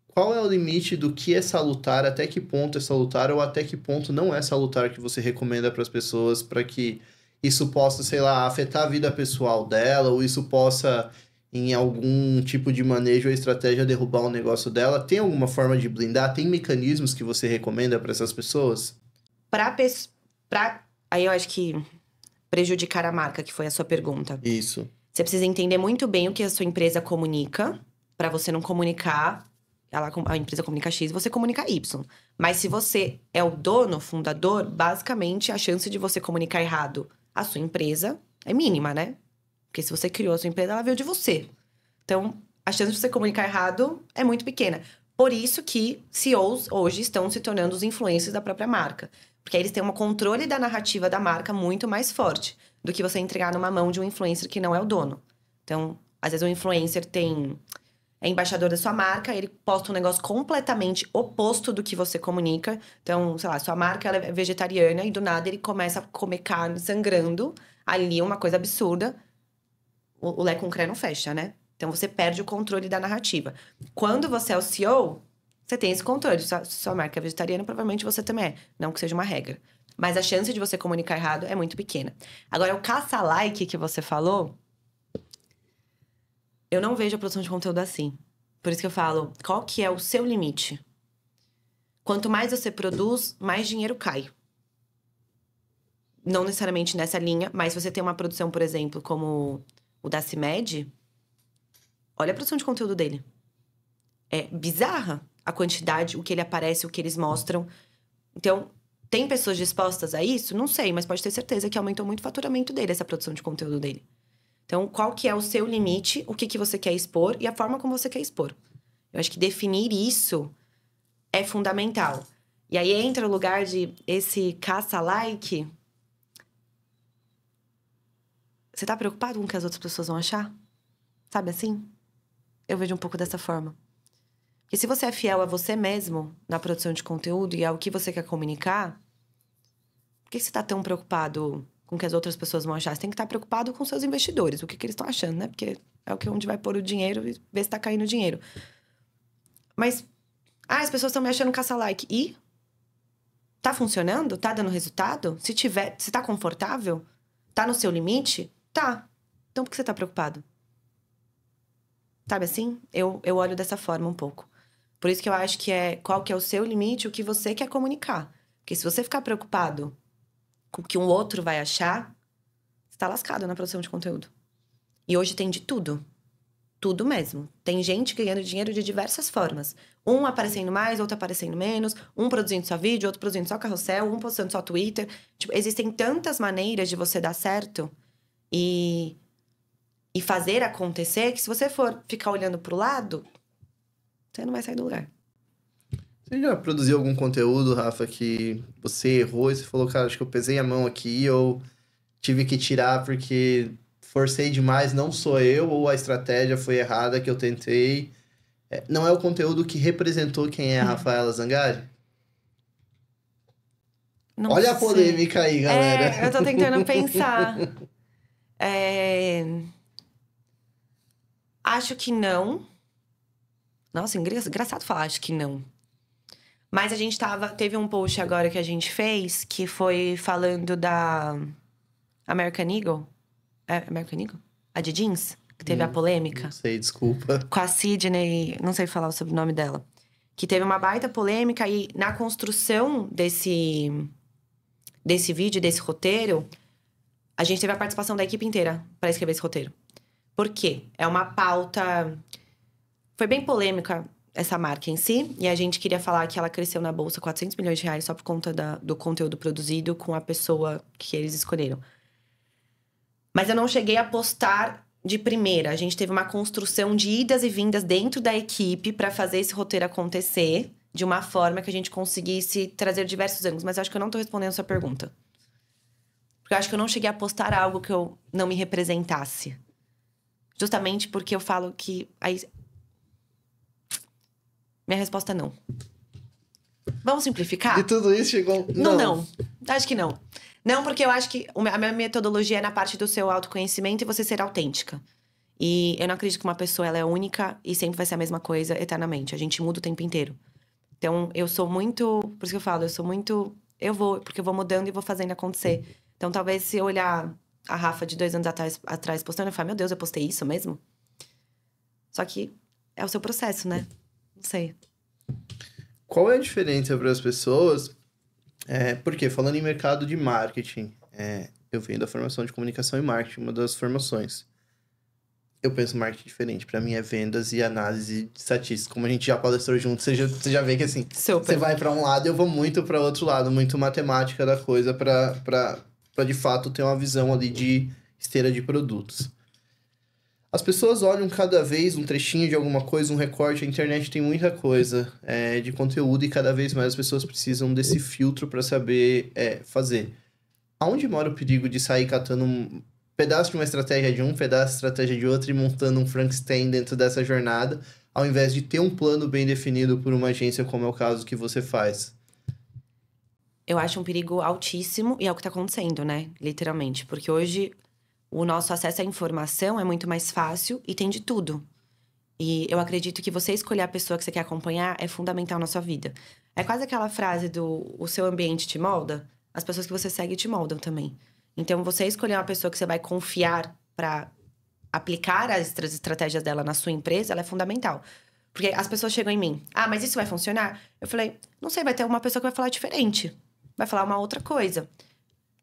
Qual é o limite do que é salutar, até que ponto é salutar ou até que ponto não é salutar que você recomenda para as pessoas para que isso possa, sei lá, afetar a vida pessoal dela ou isso possa, em algum tipo de manejo ou estratégia, derrubar o negócio dela? Tem alguma forma de blindar? Tem mecanismos que você recomenda para essas pessoas? Aí eu acho que prejudicar a marca, que foi a sua pergunta. Isso. Você precisa entender muito bem o que a sua empresa comunica, para você não comunicar... A empresa comunica X, você comunica Y. Mas se você é o dono, fundador, basicamente a chance de você comunicar errado a sua empresa é mínima, né? Porque se você criou a sua empresa, ela veio de você. Então, a chance de você comunicar errado é muito pequena. Por isso que CEOs hoje estão se tornando os influencers da própria marca. Porque aí eles têm um controle da narrativa da marca muito mais forte do que você entregar numa mão de um influencer que não é o dono. Então, às vezes o influencer é embaixador da sua marca, ele posta um negócio completamente oposto do que você comunica. Então, sei lá, sua marca ela é vegetariana e do nada ele começa a comer carne sangrando. Ali, uma coisa absurda. O Lé com Cré não fecha, né? Então, você perde o controle da narrativa. Quando você é o CEO, você tem esse controle. Se sua marca é vegetariana, provavelmente você também é. Não que seja uma regra. Mas a chance de você comunicar errado é muito pequena. Agora, o caça-like que você falou... Eu não vejo a produção de conteúdo assim. Por isso que eu falo, qual que é o seu limite? Quanto mais você produz, mais dinheiro cai. Não necessariamente nessa linha, mas se você tem uma produção, por exemplo, como o da CIMED, olha a produção de conteúdo dele. É bizarra a quantidade, o que ele aparece, o que eles mostram. Então, tem pessoas dispostas a isso? Não sei, mas pode ter certeza que aumentou muito o faturamento dele, essa produção de conteúdo dele. Então, qual que é o seu limite, o que você quer expor e a forma como você quer expor. Eu acho que definir isso é fundamental. E aí entra o lugar de esse caça-like. Você tá preocupado com o que as outras pessoas vão achar? Sabe assim? Eu vejo um pouco dessa forma. Porque se você é fiel a você mesmo na produção de conteúdo e ao que você quer comunicar, por que você tá tão preocupado com o que as outras pessoas vão achar? Você tem que estar preocupado com seus investidores, o que eles estão achando, né? Porque é onde vai pôr o dinheiro e ver se tá caindo dinheiro. Mas, as pessoas estão me achando caça-like. E? Tá funcionando? Tá dando resultado? Se tá confortável? Tá no seu limite? Tá. Então por que você tá preocupado? Sabe assim? Eu olho dessa forma um pouco. Por isso que eu acho que qual que é o seu limite, o que você quer comunicar. Porque se você ficar preocupado com o que um outro vai achar, você tá lascado na produção de conteúdo. E hoje tem de tudo. Tudo mesmo. Tem gente ganhando dinheiro de diversas formas. Um aparecendo mais, outro aparecendo menos. Um produzindo só vídeo, outro produzindo só carrossel. Um postando só Twitter. Tipo, existem tantas maneiras de você dar certo e fazer acontecer que se você for ficar olhando pro lado, você não vai sair do lugar. Você já produziu algum conteúdo, Rafa, que você errou e você falou, cara, acho que eu pesei a mão aqui ou tive que tirar porque forcei demais, não sou eu, ou a estratégia foi errada que eu tentei. Não é o conteúdo que representou quem é a Rafaela Zangari? Não Olha sei. a polêmica aí, galera. Eu tô tentando pensar. Acho que não. Nossa, engraçado falar acho que não. Mas a gente teve um post agora que a gente fez que foi falando da American Eagle. American Eagle? A de jeans, que teve a polêmica. Não sei, desculpa. Com a Sydney, não sei falar o sobrenome dela. Que teve uma baita polêmica e na construção desse vídeo, desse roteiro, a gente teve a participação da equipe inteira para escrever esse roteiro. Por quê? É uma pauta... Foi bem polêmica essa marca em si. E a gente queria falar que ela cresceu na bolsa 400 milhões de reais só por conta do conteúdo produzido com a pessoa que eles escolheram. Mas eu não cheguei a postar de primeira. A gente teve uma construção de idas e vindas dentro da equipe para fazer esse roteiro acontecer de uma forma que a gente conseguisse trazer diversos ângulos. Mas eu acho que eu não tô respondendo a sua pergunta. Porque eu acho que eu não cheguei a postar algo que eu não me representasse. Justamente porque eu falo que... Minha resposta é não. Vamos simplificar? De tudo isso chegou... Não. Acho que não. Não, porque eu acho que a minha metodologia é na parte do seu autoconhecimento e você ser autêntica. E eu não acredito que uma pessoa ela é única e sempre vai ser a mesma coisa eternamente. A gente muda o tempo inteiro. Então, eu sou muito... Por isso que eu falo, eu sou muito... Porque eu vou mudando e vou fazendo acontecer. Então, talvez se eu olhar a Rafa de 2 anos atrás postando, eu falo, meu Deus, eu postei isso mesmo? Só que é o seu processo, né? Não sei. Qual é a diferença para as pessoas? Porque, falando em mercado de marketing, eu venho da formação de comunicação e marketing, uma das formações. Eu penso marketing diferente. Para mim é vendas e análise de estatística. Como a gente já palestrou junto, você já vê que assim, você vai para um lado e eu vou muito para outro lado, muito matemática da coisa para de fato ter uma visão ali de esteira de produtos. As pessoas olham cada vez um trechinho de alguma coisa, um recorte. A internet tem muita coisa de conteúdo e cada vez mais as pessoas precisam desse filtro para saber fazer. Aonde mora o perigo de sair catando um pedaço de uma estratégia de um, pedaço de estratégia de outro e montando um Frankenstein dentro dessa jornada, ao invés de ter um plano bem definido por uma agência, como é o caso que você faz? Eu acho um perigo altíssimo e é o que está acontecendo, né? Literalmente. Porque hoje... O nosso acesso à informação é muito mais fácil e tem de tudo. E eu acredito que você escolher a pessoa que você quer acompanhar é fundamental na sua vida. É quase aquela frase do o seu ambiente te molda, as pessoas que você segue te moldam também. Então, você escolher uma pessoa que você vai confiar para aplicar as estratégias dela na sua empresa, ela é fundamental. Porque as pessoas chegam em mim, mas isso vai funcionar? Eu falei, não sei, vai ter uma pessoa que vai falar diferente. Vai falar uma outra coisa.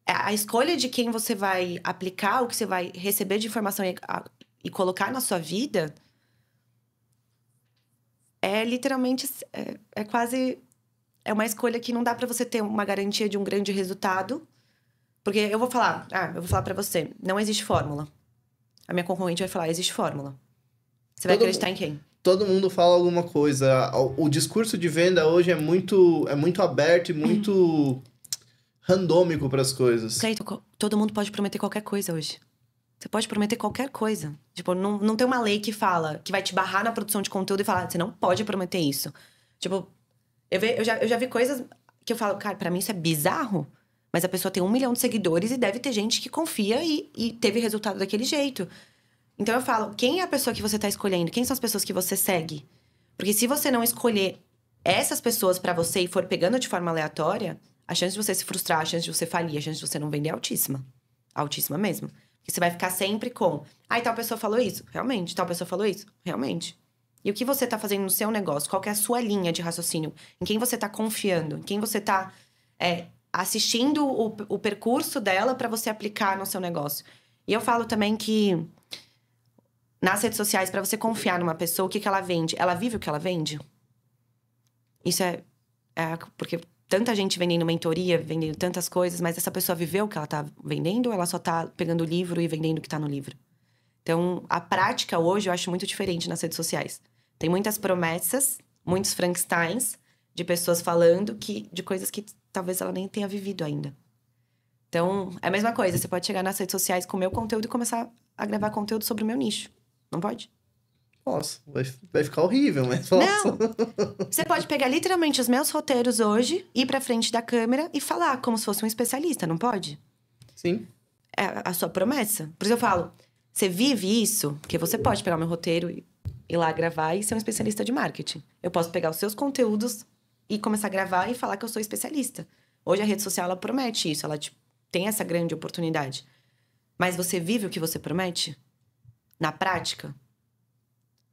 A escolha de quem você vai aplicar, o que você vai receber de informação e colocar na sua vida é literalmente, quase... É uma escolha que não dá pra você ter uma garantia de um grande resultado. Porque eu vou falar pra você, não existe fórmula. A minha concorrente vai falar, existe fórmula. Você vai acreditar em quem? Todo mundo fala alguma coisa. O discurso de venda hoje é muito aberto e muito... randômico para as coisas. Cleiton, todo mundo pode prometer qualquer coisa hoje. Você pode prometer qualquer coisa. Tipo, não tem uma lei que fala, que vai te barrar na produção de conteúdo e falar, você não pode prometer isso. Tipo, eu já vi coisas que eu falo, cara, pra mim isso é bizarro. Mas a pessoa tem 1 milhão de seguidores e deve ter gente que confia e teve resultado daquele jeito. Então eu falo, quem é a pessoa que você tá escolhendo? Quem são as pessoas que você segue? Porque se você não escolher essas pessoas pra você e for pegando de forma aleatória... A chance de você se frustrar, a chance de você falir, a chance de você não vender é altíssima. Altíssima mesmo. Que você vai ficar sempre com... Ai, tal pessoa falou isso. Realmente. Tal pessoa falou isso. Realmente. E o que você tá fazendo no seu negócio? Qual que é a sua linha de raciocínio? Em quem você tá confiando? Em quem você tá assistindo o percurso dela para você aplicar no seu negócio? E eu falo também que nas redes sociais, para você confiar numa pessoa, o que ela vende? Ela vive o que ela vende? Isso porque tanta gente vendendo mentoria, vendendo tantas coisas, mas essa pessoa viveu o que ela tá vendendo ou ela só tá pegando o livro e vendendo o que tá no livro? Então, a prática hoje eu acho muito diferente nas redes sociais. Tem muitas promessas, muitos Frankensteins de pessoas falando de coisas que talvez ela nem tenha vivido ainda. Então, é a mesma coisa. Você pode chegar nas redes sociais com o meu conteúdo e começar a gravar conteúdo sobre o meu nicho. Não pode? Nossa, vai ficar horrível, mas posso. Não! Você pode pegar literalmente os meus roteiros hoje, ir pra frente da câmera e falar como se fosse um especialista, não pode? Sim. É a sua promessa. Por isso eu falo, você vive isso? Porque você pode pegar o meu roteiro e ir lá gravar e ser um especialista de marketing. Eu posso pegar os seus conteúdos e começar a gravar e falar que eu sou especialista. Hoje a rede social, ela promete isso. Ela tem essa grande oportunidade. Mas você vive o que você promete? Na prática?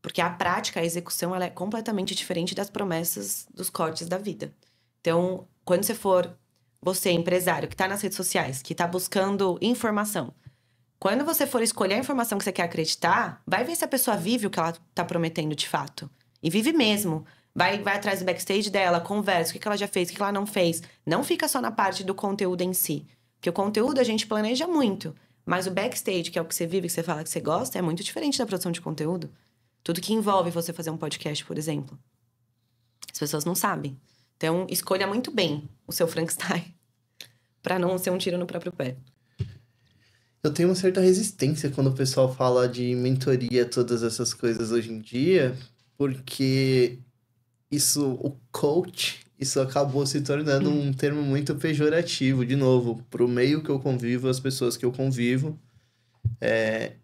Porque a prática, a execução, ela é completamente diferente das promessas dos cortes da vida. Então, quando você empresário que está nas redes sociais, que está buscando informação, quando você for escolher a informação que você quer acreditar, vai ver se a pessoa vive o que ela está prometendo de fato. E vive mesmo. Vai atrás do backstage dela, conversa, o que ela já fez, o que ela não fez. Não fica só na parte do conteúdo em si. Porque o conteúdo a gente planeja muito. Mas o backstage, que é o que você vive, que você fala que você gosta, é muito diferente da produção de conteúdo. Tudo que envolve você fazer um podcast, por exemplo. As pessoas não sabem. Então, escolha muito bem o seu Frankenstein. Pra não ser um tiro no próprio pé. Eu tenho uma certa resistência quando o pessoal fala de mentoria, todas essas coisas hoje em dia, porque o coach, isso acabou se tornando um termo muito pejorativo, de novo, pro meio que eu convivo, as pessoas que eu convivo.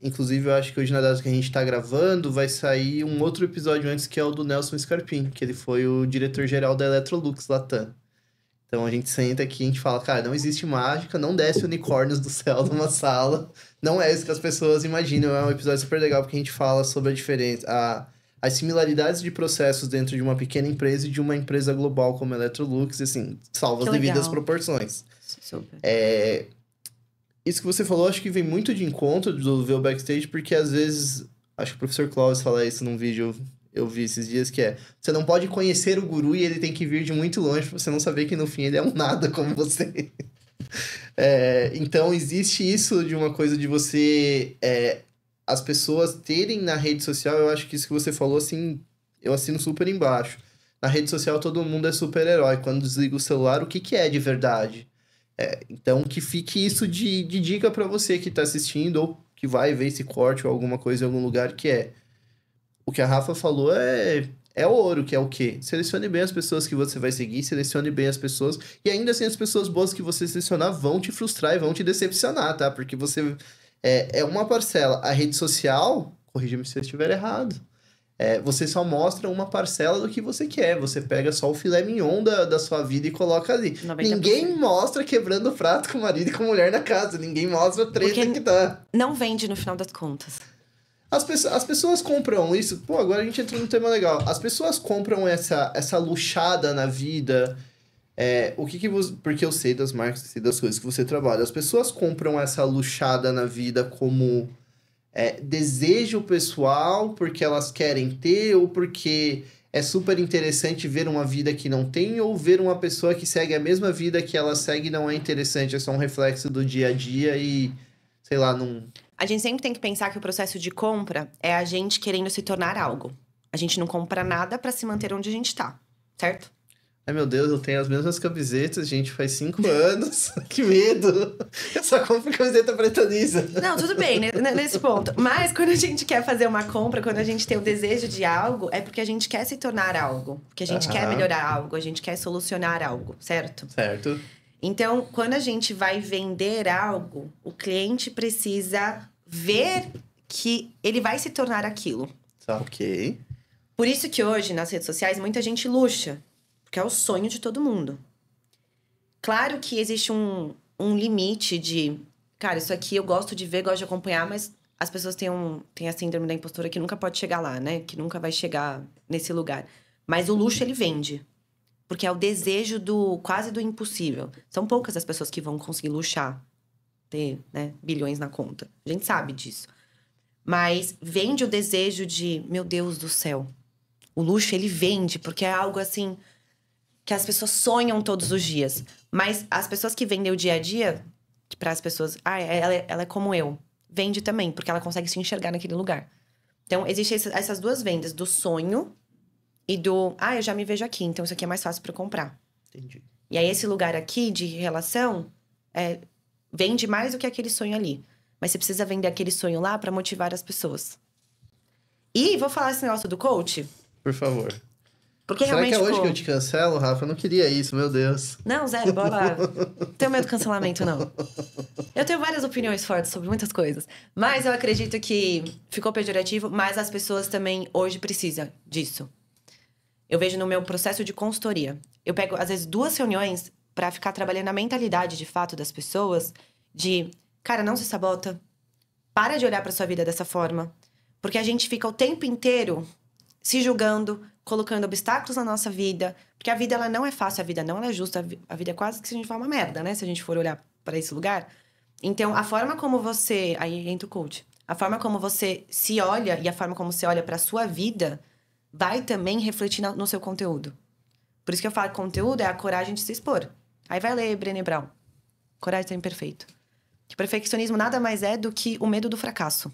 Inclusive, eu acho que hoje, na data que a gente tá gravando, vai sair um outro episódio antes, que é o do Nelson Scarpim, que ele foi o diretor-geral da Electrolux Latam. Então, a gente senta aqui e a gente fala, cara, não existe mágica, não desce unicórnios do céu numa sala. Não é isso que as pessoas imaginam. É um episódio super legal, porque a gente fala sobre a diferença, as similaridades de processos dentro de uma pequena empresa e de uma empresa global como a Electrolux, assim, salva as devidas proporções. Super. Isso que você falou, acho que vem muito de encontro do ver o backstage, porque às vezes, acho que o professor Clóvis fala isso num vídeo eu vi esses dias, que você não pode conhecer o guru e ele tem que vir de muito longe pra você não saber que no fim ele é um nada como você. Então, existe isso de uma coisa de você... as pessoas terem na rede social, eu acho que isso que você falou, assim, eu assino super embaixo. Na rede social, todo mundo é super-herói. Quando desliga o celular, o que é de verdade? Então, que fique isso de dica pra você que tá assistindo ou que vai ver esse corte ou alguma coisa em algum lugar, que o que a Rafa falou é ouro, que é o quê? Selecione bem as pessoas que você vai seguir, selecione bem as pessoas, e ainda assim as pessoas boas que você selecionar vão te frustrar e vão te decepcionar, tá? Porque você... É uma parcela. A rede social, corrija-me se eu estiver errado, você só mostra uma parcela do que você quer. Você pega só o filé mignon da sua vida e coloca ali. 90%. Ninguém mostra quebrando prato com o marido e com a mulher na casa. Ninguém mostra a treta que dá. Não vende no final das contas. As pessoas compram isso... Pô, agora a gente entrou num tema legal. As pessoas compram essa luxada na vida... Porque eu sei das marcas, sei das coisas que você trabalha. As pessoas compram essa luxada na vida como desejo pessoal, porque elas querem ter, ou porque é super interessante ver uma vida que não tem, ou ver uma pessoa que segue a mesma vida que ela segue não é interessante, é só um reflexo do dia a dia e, sei lá, não... A gente sempre tem que pensar que o processo de compra é a gente querendo se tornar algo. A gente não compra nada pra se manter onde a gente tá, certo? Ai, meu Deus, eu tenho as mesmas camisetas, gente, faz 5 anos. Que medo! Eu só compro camiseta preta lisa. Não, tudo bem, né? Nesse ponto. Mas quando a gente quer fazer uma compra, quando a gente tem o desejo de algo, é porque a gente quer se tornar algo. Porque a gente quer melhorar algo, a gente quer solucionar algo, certo? Certo. Então, quando a gente vai vender algo, o cliente precisa ver que ele vai se tornar aquilo. Ok. Por isso que hoje, nas redes sociais, muita gente luxa. Porque é o sonho de todo mundo. Claro que existe um limite de cara, isso aqui eu gosto de ver, gosto de acompanhar, mas as pessoas têm a síndrome da impostora que nunca pode chegar lá, né? Que nunca vai chegar nesse lugar. Mas o luxo, ele vende. Porque é o desejo quase do impossível. São poucas as pessoas que vão conseguir luxar, ter, né, bilhões na conta. A gente sabe disso. Mas vende o desejo de, meu Deus do céu. O luxo, ele vende, porque é algo assim que as pessoas sonham todos os dias. Mas as pessoas que vendem o dia a dia, para as pessoas, ela é como eu. Vende também, porque ela consegue se enxergar naquele lugar. Então, existem essas duas vendas, do sonho e do, eu já me vejo aqui, então isso aqui é mais fácil para eu comprar. Entendi. E aí, esse lugar aqui de relação vende mais do que aquele sonho ali. Mas você precisa vender aquele sonho lá para motivar as pessoas. E vou falar esse negócio do coach. Por favor. Porque Será realmente que é hoje que eu te cancelo, Rafa? Eu não queria isso, meu Deus. Não, zero, bora lá. Não tenho medo do cancelamento, não. Eu tenho várias opiniões fortes sobre muitas coisas. Mas eu acredito que ficou pejorativo, mas as pessoas também hoje precisam disso. Eu vejo no meu processo de consultoria. Eu pego, às vezes, 2 reuniões pra ficar trabalhando a mentalidade, de fato, das pessoas. De, cara, não se sabota. Para de olhar pra sua vida dessa forma. Porque a gente fica o tempo inteiro se julgando, colocando obstáculos na nossa vida. Porque a vida, ela não é fácil, a vida não é justa. A vida é quase que se a gente for uma merda, né? Se a gente for olhar pra esse lugar. Então, a forma como você... Aí entra o coach. A forma como você se olha e a forma como você olha pra sua vida vai também refletir no seu conteúdo. Por isso que eu falo que conteúdo é a coragem de se expor. Aí vai ler Brené Brown. Coragem de ser imperfeito. Que perfeccionismo nada mais é do que o medo do fracasso.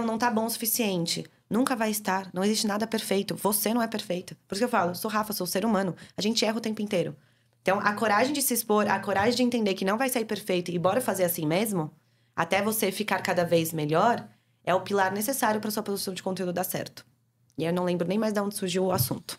Não tá bom o suficiente. Nunca vai estar. Não existe nada perfeito. Você não é perfeita. Por isso que eu falo, sou Rafa, sou ser humano. A gente erra o tempo inteiro. Então, a coragem de se expor, a coragem de entender que não vai sair perfeito e bora fazer assim mesmo, até você ficar cada vez melhor, é o pilar necessário para sua produção de conteúdo dar certo. E eu não lembro nem mais de onde surgiu o assunto.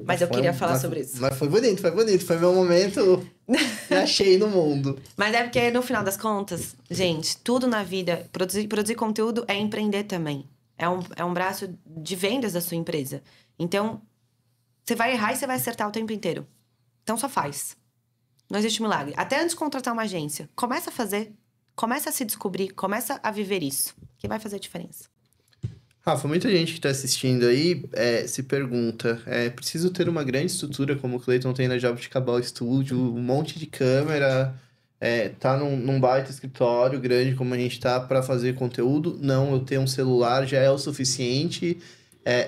Mas eu queria falar sobre isso. Mas foi bonito. Foi meu momento. Me achei no mundo. Mas é porque, no final das contas, gente, tudo na vida, produzir conteúdo é empreender também. É um braço de vendas da sua empresa. Então, você vai errar e você vai acertar o tempo inteiro. Então, só faz. Não existe milagre. Até antes de contratar uma agência, começa a fazer, começa a se descobrir, começa a viver isso, que vai fazer diferença. Rafa, muita gente que está assistindo aí se pergunta, preciso ter uma grande estrutura como o Clayton tem na Jabuticabal Studio, um monte de câmera, tá num baita escritório grande como a gente tá para fazer conteúdo? Não, eu tenho um celular, já é o suficiente.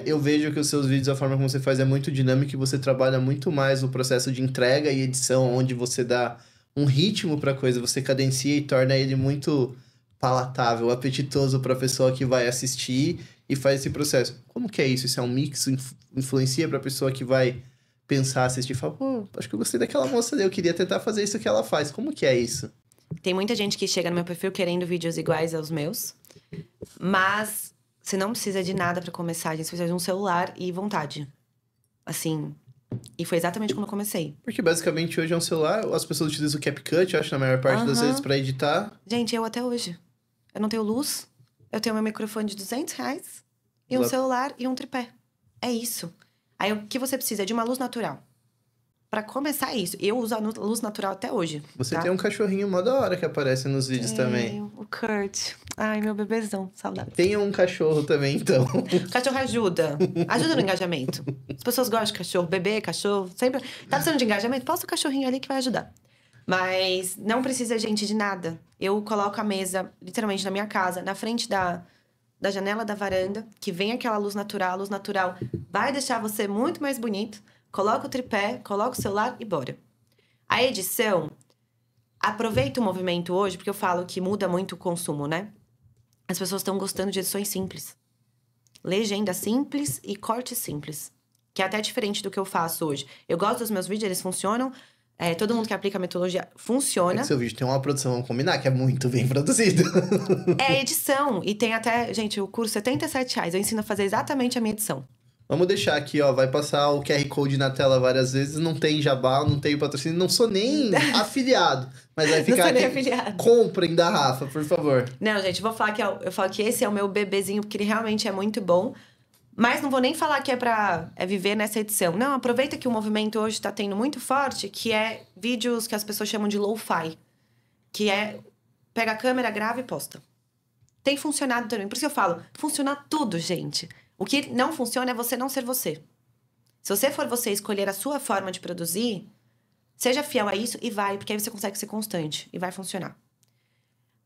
Eu vejo que os seus vídeos, a forma como você faz é muito dinâmica e você trabalha muito mais o processo de entrega e edição, onde você dá um ritmo para a coisa, você cadencia e torna ele muito palatável, apetitoso para a pessoa que vai assistir e faz esse processo. Como que é isso? Isso é um mix? Influencia para a pessoa que vai pensar, assistir e falar, pô, acho que eu gostei daquela moça ali, eu queria tentar fazer isso que ela faz. Como que é isso? Tem muita gente que chega no meu perfil querendo vídeos iguais aos meus, mas você não precisa de nada para começar, a gente precisa de um celular e vontade. Assim, e foi exatamente quando eu comecei. Porque basicamente hoje é um celular, as pessoas utilizam o CapCut, eu acho, na maior parte das vezes, para editar. Gente, eu até hoje. Eu não tenho luz, eu tenho meu microfone de R$200 e um celular e um tripé. É isso. Aí o que você precisa é de uma luz natural. Pra começar isso. Eu uso a luz natural até hoje. Você tá? tem um cachorrinho mó da hora que aparece nos vídeos também. O Kurt. Ai, meu bebezão. Saudade. Tem um cachorro também, então. O cachorro ajuda. Ajuda no engajamento. As pessoas gostam de cachorro. Bebê, cachorro. Sempre. Tá precisando de engajamento? Posta o cachorrinho ali que vai ajudar. Mas não precisa, gente, de nada. Eu coloco a mesa, literalmente, na minha casa, na frente da janela da varanda, que vem aquela luz natural. A luz natural vai deixar você muito mais bonito. Coloca o tripé, coloca o celular e bora. A edição, aproveita o movimento hoje, porque eu falo que muda muito o consumo, né? As pessoas estão gostando de edições simples. Legenda simples e corte simples. Que é até diferente do que eu faço hoje. Eu gosto dos meus vídeos, eles funcionam. Todo mundo que aplica a metodologia funciona. Seu vídeo tem uma produção, vamos combinar, que é muito bem produzido. É edição. E tem até, gente, o curso R$77. Eu ensino a fazer exatamente a minha edição. Vamos deixar aqui, ó, vai passar o QR Code na tela várias vezes, não tem jabá, não tem patrocínio, não sou nem afiliado, mas vai ficar aqui, comprem da Rafa, por favor. Não, gente, vou falar que eu falo que esse é o meu bebezinho, porque ele realmente é muito bom, mas não vou nem falar que é viver nessa edição. Não, aproveita que o movimento hoje tá tendo muito forte, que é vídeos que as pessoas chamam de lo-fi. que é pega a câmera, grava e posta. Tem funcionado também. Por isso que eu falo, funciona tudo, gente. O que não funciona é você não ser você. Se você for você escolher a sua forma de produzir, seja fiel a isso e vai, porque aí você consegue ser constante e vai funcionar.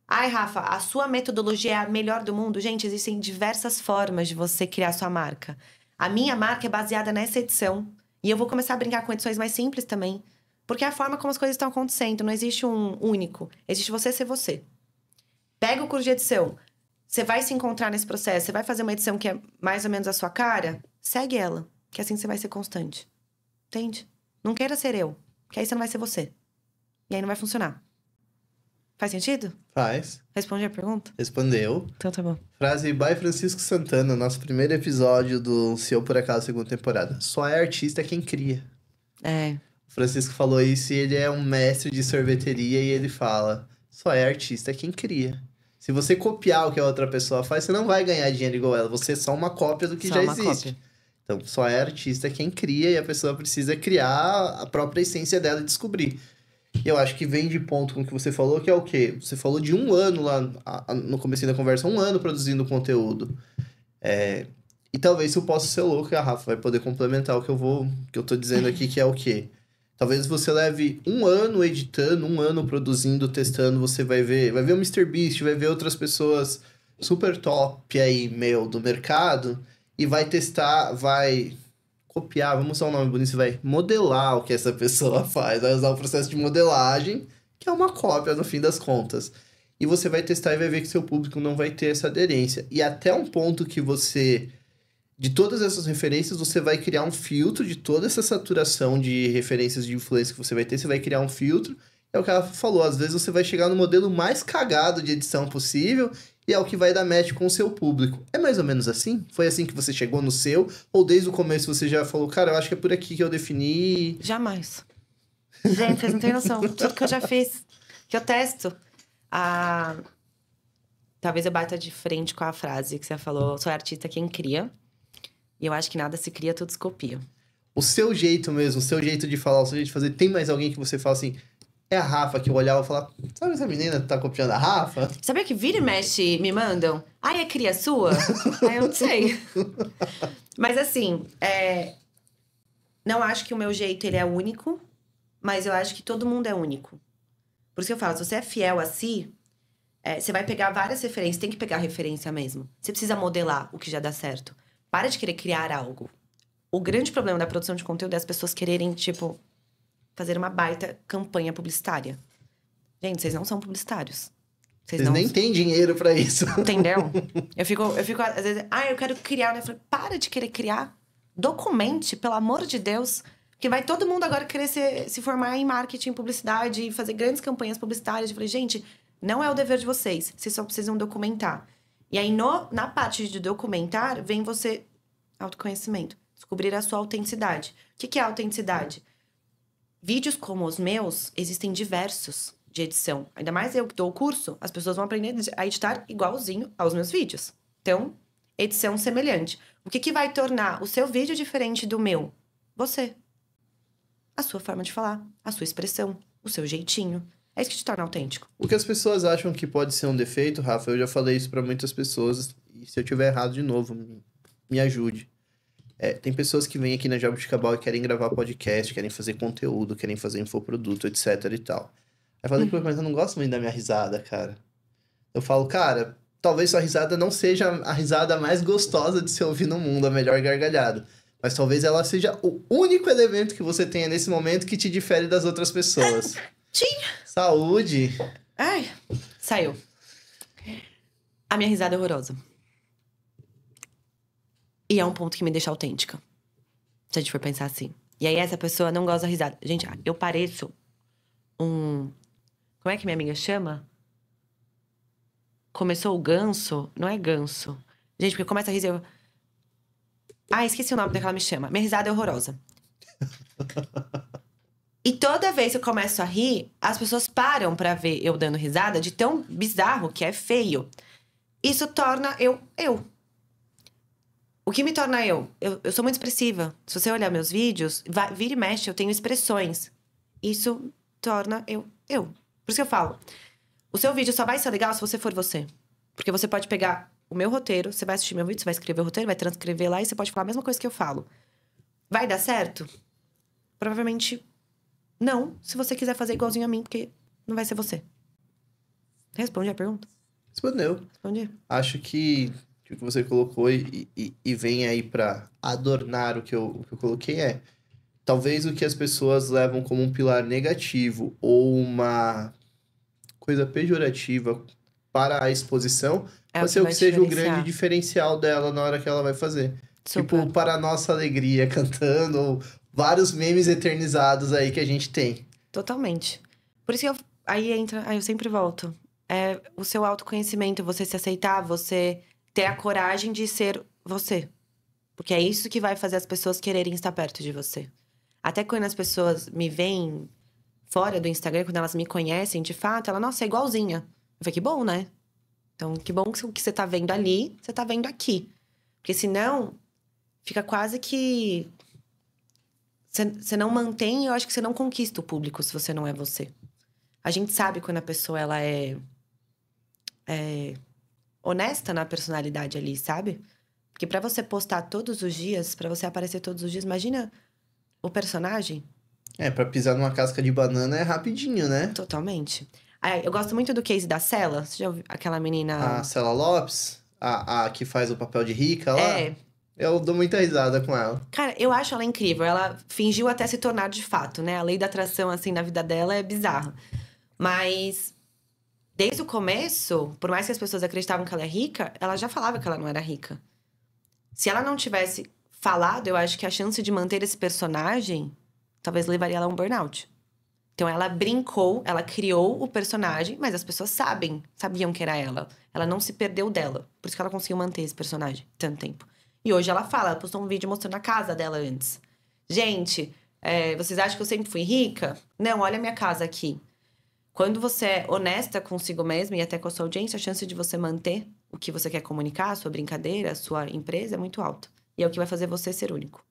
Ai, Rafa, a sua metodologia é a melhor do mundo? Gente, existem diversas formas de você criar sua marca. A minha marca é baseada nessa edição. E eu vou começar a brincar com edições mais simples também. Porque é a forma como as coisas estão acontecendo. Não existe um único. Existe você ser você. Pega o curso de edição. Você vai se encontrar nesse processo. Você vai fazer uma edição que é mais ou menos a sua cara. Segue ela. Que assim você vai ser constante. Entende? Não queira ser eu. Que aí você não vai ser você. E aí não vai funcionar. Faz sentido? Faz. Responde a pergunta? Respondeu. Então tá bom. Frase by Francisco Santana, nosso primeiro episódio do Se Eu Por Acaso, segunda temporada. Só é artista quem cria. É. O Francisco falou isso e ele é um mestre de sorveteria e ele fala: só é artista quem cria. Se você copiar o que a outra pessoa faz, você não vai ganhar dinheiro igual ela. Você é só uma cópia do que Só já uma existe. cópia. Então, só é artista quem cria e a pessoa precisa criar a própria essência dela e descobrir. E eu acho que vem de ponto com o que você falou, que é o quê? Você falou de 1 ano lá no começo da conversa, 1 ano produzindo conteúdo. E talvez isso possa ser louco e a Rafa vai poder complementar o que eu tô dizendo aqui, que é o quê? Talvez você leve 1 ano editando, 1 ano produzindo, testando, você vai ver o MrBeast, vai ver outras pessoas super top aí, do mercado, e vai testar, vai copiar, vamos usar um nome bonito, você vai modelar o que essa pessoa faz, vai usar o processo de modelagem, que é uma cópia no fim das contas. E você vai testar e vai ver que seu público não vai ter essa aderência. E até um ponto que você, de todas essas referências, você vai criar um filtro de toda essa saturação de referências de influência que você vai ter, você vai criar um filtro. É o que ela falou, às vezes você vai chegar no modelo mais cagado de edição possível e é o que vai dar match com o seu público. É mais ou menos assim? Foi assim que você chegou no seu? Ou desde o começo você já falou, cara, eu acho que é por aqui que eu defini... Jamais. Gente, vocês não têm noção. Tudo que eu já fiz, que eu testo. Talvez eu bata de frente com a frase que você falou, sou artista quem cria. E eu acho que nada se cria, tudo se copia. O seu jeito mesmo, o seu jeito de falar, o seu jeito de fazer, tem mais alguém que você fala assim... É a Rafa que eu olhava e falava, sabe essa menina que tá copiando a Rafa? Sabia que vira e mexe me mandam? Ai, é cria sua? Aí eu não sei. Mas assim, não acho que o meu jeito ele é único, mas eu acho que todo mundo é único. Por isso que eu falo, se você é fiel a si, você vai pegar várias referências, tem que pegar referência mesmo. Você precisa modelar o que já dá certo. Para de querer criar algo. O grande problema da produção de conteúdo é as pessoas quererem, tipo... fazer uma baita campanha publicitária. Gente, vocês não são publicitários. Vocês nem têm dinheiro pra isso. Entendeu? Eu fico às vezes... eu quero criar. Né? Eu falei, para de querer criar. Documente, pelo amor de Deus. Porque vai todo mundo agora querer se formar em marketing, publicidade... e fazer grandes campanhas publicitárias. Eu falei, gente, não é o dever de vocês. Vocês só precisam documentar. E aí, na parte de documentar, vem você... autoconhecimento. Descobrir a sua autenticidade. O que é autenticidade? Vídeos como os meus, existem diversos de edição. Ainda mais eu que dou o curso, as pessoas vão aprender a editar igualzinho aos meus vídeos. Então, edição semelhante. O que vai tornar o seu vídeo diferente do meu? Você. A sua forma de falar, a sua expressão, o seu jeitinho. É isso que te torna autêntico. O que as pessoas acham que pode ser um defeito, Rafa, eu já falei isso pra muitas pessoas, e se eu tiver errado de novo, me ajude. Tem pessoas que vêm aqui na Jabuticabal e querem gravar podcast, querem fazer conteúdo, querem fazer infoproduto, etc e tal. Aí eu falei, mas eu não gosto muito da minha risada, cara. Eu falo, cara, talvez sua risada não seja a risada mais gostosa de se ouvir no mundo, a melhor gargalhada. Mas talvez ela seja o único elemento que você tenha nesse momento que te difere das outras pessoas. Saúde! Ai, saiu. A minha risada é horrorosa. E é um ponto que me deixa autêntica. Se a gente for pensar assim. E aí essa pessoa não gosta da risada. Gente, eu pareço um... Como é que minha amiga chama? Começou o ganso? Não é ganso. Gente, porque começa a rir... esqueci o nome daquela me chama. Minha risada é horrorosa. E toda vez que eu começo a rir, as pessoas param pra ver eu dando risada de tão bizarro que é feio. Isso torna eu. O que me torna eu? Eu sou muito expressiva. Se você olhar meus vídeos, vira e mexe, eu tenho expressões. Isso torna eu. Por isso que eu falo. O seu vídeo só vai ser legal se você for você. Porque você pode pegar o meu roteiro, você vai assistir meu vídeo, você vai escrever o roteiro, vai transcrever lá e você pode falar a mesma coisa que eu falo. Vai dar certo? Provavelmente não, se você quiser fazer igualzinho a mim, porque não vai ser você. Responde a pergunta. Respondeu. Respondi. Acho que o que você colocou e vem aí pra adornar o que eu coloquei talvez o que as pessoas levam como um pilar negativo ou uma coisa pejorativa para a exposição, É o pode ser que o vai que seja o diferenciar. grande diferencial dela na hora que ela vai fazer. Super. Tipo, para a nossa alegria cantando, ou vários memes eternizados aí que a gente tem. Totalmente. Por isso que aí eu sempre volto. É o seu autoconhecimento, você se aceitar, você ter a coragem de ser você. Porque é isso que vai fazer as pessoas quererem estar perto de você. Até quando as pessoas me veem fora do Instagram, quando elas me conhecem, de fato, ela, nossa, é igualzinha. Eu falei, que bom, né? Então, que bom que o que você tá vendo ali, você tá vendo aqui. Porque senão, fica quase que... Você não mantém, eu acho que você não conquista o público se você não é você. A gente sabe quando a pessoa, ela é honesta na personalidade ali, sabe? Porque pra você postar todos os dias, pra você aparecer todos os dias, imagina o personagem. Pra pisar numa casca de banana é rapidinho, né? Totalmente. Eu gosto muito do case da Cela. Você já ouviu aquela menina... A Cela Lopes, a que faz o papel de rica lá, eu dou muita risada com ela. Cara, eu acho ela incrível. Ela fingiu até se tornar de fato, né? A lei da atração, assim, na vida dela é bizarra. Mas, desde o começo, por mais que as pessoas acreditavam que ela é rica, ela já falava que ela não era rica. Se ela não tivesse falado, eu acho que a chance de manter esse personagem talvez levaria ela a um burnout. Então, ela brincou, ela criou o personagem, mas as pessoas sabiam que era ela. Ela não se perdeu dela. Por isso que ela conseguiu manter esse personagem tanto tempo. E hoje ela fala, ela postou um vídeo mostrando a casa dela antes. Gente, vocês acham que eu sempre fui rica? Não, olha a minha casa aqui. Quando você é honesta consigo mesma e até com a sua audiência, a chance de você manter o que você quer comunicar, a sua brincadeira, a sua empresa é muito alta. E é o que vai fazer você ser único.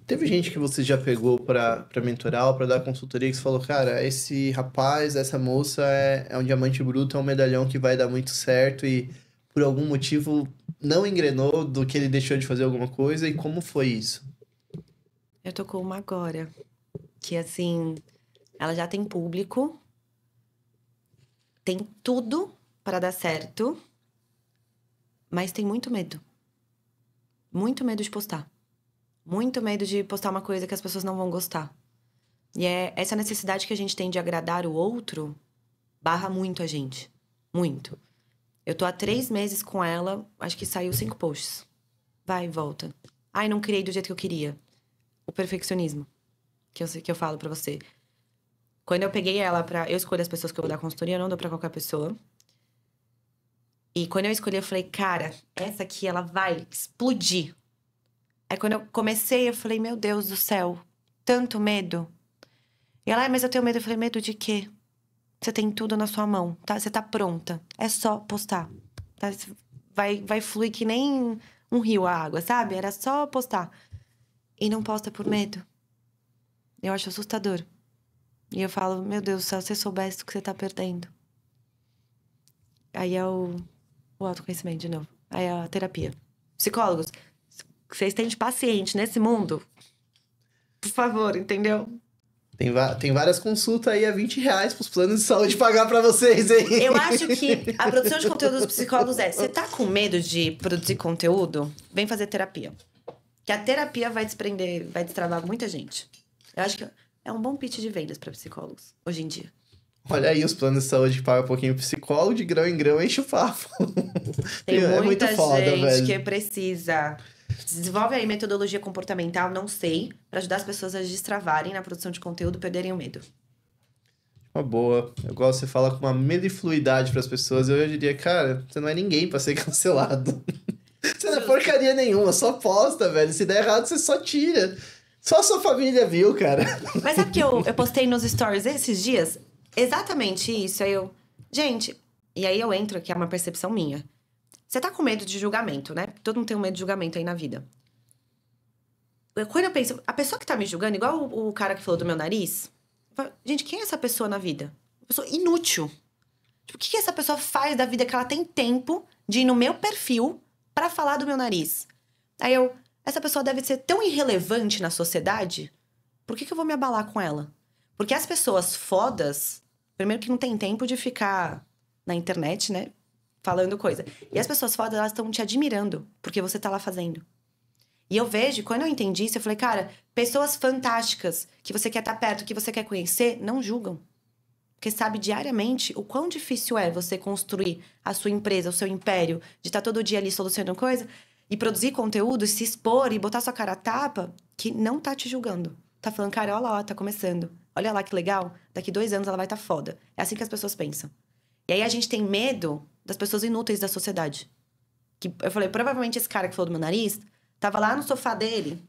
Teve gente que você já pegou pra mentorar ou pra dar consultoria que você falou, cara, esse rapaz, essa moça é um diamante bruto, é um medalhão que vai dar muito certo e por algum motivo não engrenou do que ele deixou de fazer alguma coisa, e como foi isso? Eu tô com uma agora, que assim, ela já tem público, tem tudo para dar certo, mas tem muito medo. Muito medo de postar. Muito medo de postar uma coisa que as pessoas não vão gostar. E é essa necessidade que a gente tem de agradar o outro, barra muito a gente. Muito. Eu tô há 3 meses com ela, acho que saiu 5 posts. Vai e volta. Ai, não criei do jeito que eu queria. O perfeccionismo, que eu falo pra você. Quando eu peguei ela eu escolho as pessoas que eu vou dar consultoria, eu não dou pra qualquer pessoa. E quando eu escolhi, eu falei, cara, essa aqui, ela vai explodir. Aí quando eu comecei, eu falei, meu Deus do céu, tanto medo. E ela, mas eu tenho medo. Eu falei, medo de quê? Você tem tudo na sua mão, tá? Você tá pronta. É só postar. Tá? Vai fluir que nem um rio a água, sabe? Era só postar. E não posta por medo. Eu acho assustador. E eu falo, meu Deus do céu, se você soubesse o que você tá perdendo. Aí é o autoconhecimento de novo. Aí é a terapia. Psicólogos, vocês têm de paciente nesse mundo. Por favor, entendeu? Tem várias consultas aí a R$20 pros planos de saúde pagar pra vocês, hein? Eu acho que a produção de conteúdo dos psicólogos você tá com medo de produzir conteúdo? Vem fazer terapia. Que a terapia vai desprender, vai destravar muita gente. Eu acho que é um bom pitch de vendas pra psicólogos, hoje em dia. Olha aí, os planos de saúde pagam um pouquinho o psicólogo, de grão em grão enche o papo. Tem É muita muito foda, gente velho. que precisa. Desenvolve aí metodologia comportamental, não sei, pra ajudar as pessoas a destravarem na produção de conteúdo, perderem o medo. Uma boa. Eu gosto de você falar com uma melifluidade pras pessoas. Eu diria, cara, você não é ninguém pra ser cancelado. Você não é porcaria nenhuma, só posta, velho. Se der errado, você só tira. Só a sua família viu, cara. Mas sabe que eu postei nos stories esses dias? Exatamente isso. Aí gente, e aí eu entro, que é uma percepção minha. Você tá com medo de julgamento, né? Todo mundo tem um medo de julgamento aí na vida. Quando eu penso, a pessoa que tá me julgando, igual o cara que falou do meu nariz, eu falo, gente, quem é essa pessoa na vida? Uma pessoa inútil. Tipo, o que essa pessoa faz da vida que ela tem tempo de ir no meu perfil pra falar do meu nariz? Aí essa pessoa deve ser tão irrelevante na sociedade, por que eu vou me abalar com ela? Porque as pessoas fodas, primeiro que não tem tempo de ficar na internet, né? Falando coisa. E as pessoas fodas, elas estão te admirando, porque você tá lá fazendo. E eu vejo, quando eu entendi isso, eu falei, cara, pessoas fantásticas, que você quer estar perto, que você quer conhecer, não julgam. Porque sabe diariamente o quão difícil é você construir a sua empresa, o seu império, de estar todo dia ali solucionando coisa, e produzir conteúdo, se expor e botar sua cara a tapa, que não tá te julgando. Tá falando, cara, olha lá, tá começando. Olha lá que legal, daqui 2 anos ela vai estar foda. É assim que as pessoas pensam. E aí a gente tem medo das pessoas inúteis da sociedade. Que eu falei, provavelmente esse cara que falou do meu nariz tava lá no sofá dele,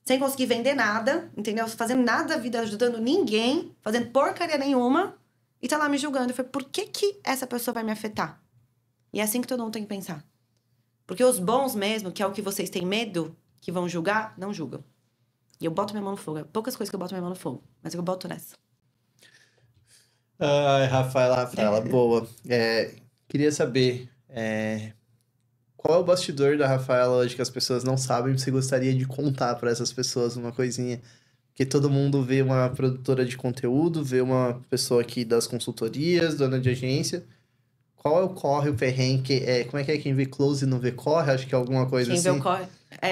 sem conseguir vender nada, entendeu? Fazendo nada da vida, ajudando ninguém, fazendo porcaria nenhuma, e tá lá me julgando. Eu falei, por que essa pessoa vai me afetar? E é assim que todo mundo tem que pensar. Porque os bons mesmo, que é o que vocês têm medo, que vão julgar, não julgam. E eu boto minha mão no fogo. É poucas coisas que eu boto minha mão no fogo, mas eu boto nessa. Ai, Rafaela, boa. Queria saber, qual é o bastidor da Rafaela hoje que as pessoas não sabem, você gostaria de contar para essas pessoas uma coisinha? Porque todo mundo vê uma produtora de conteúdo, vê uma pessoa aqui das consultorias, dona de agência. Qual é o corre, o perrengue? Como é que é? Quem vê close não vê corre? Acho que é alguma coisa Quem vê o assim. corre...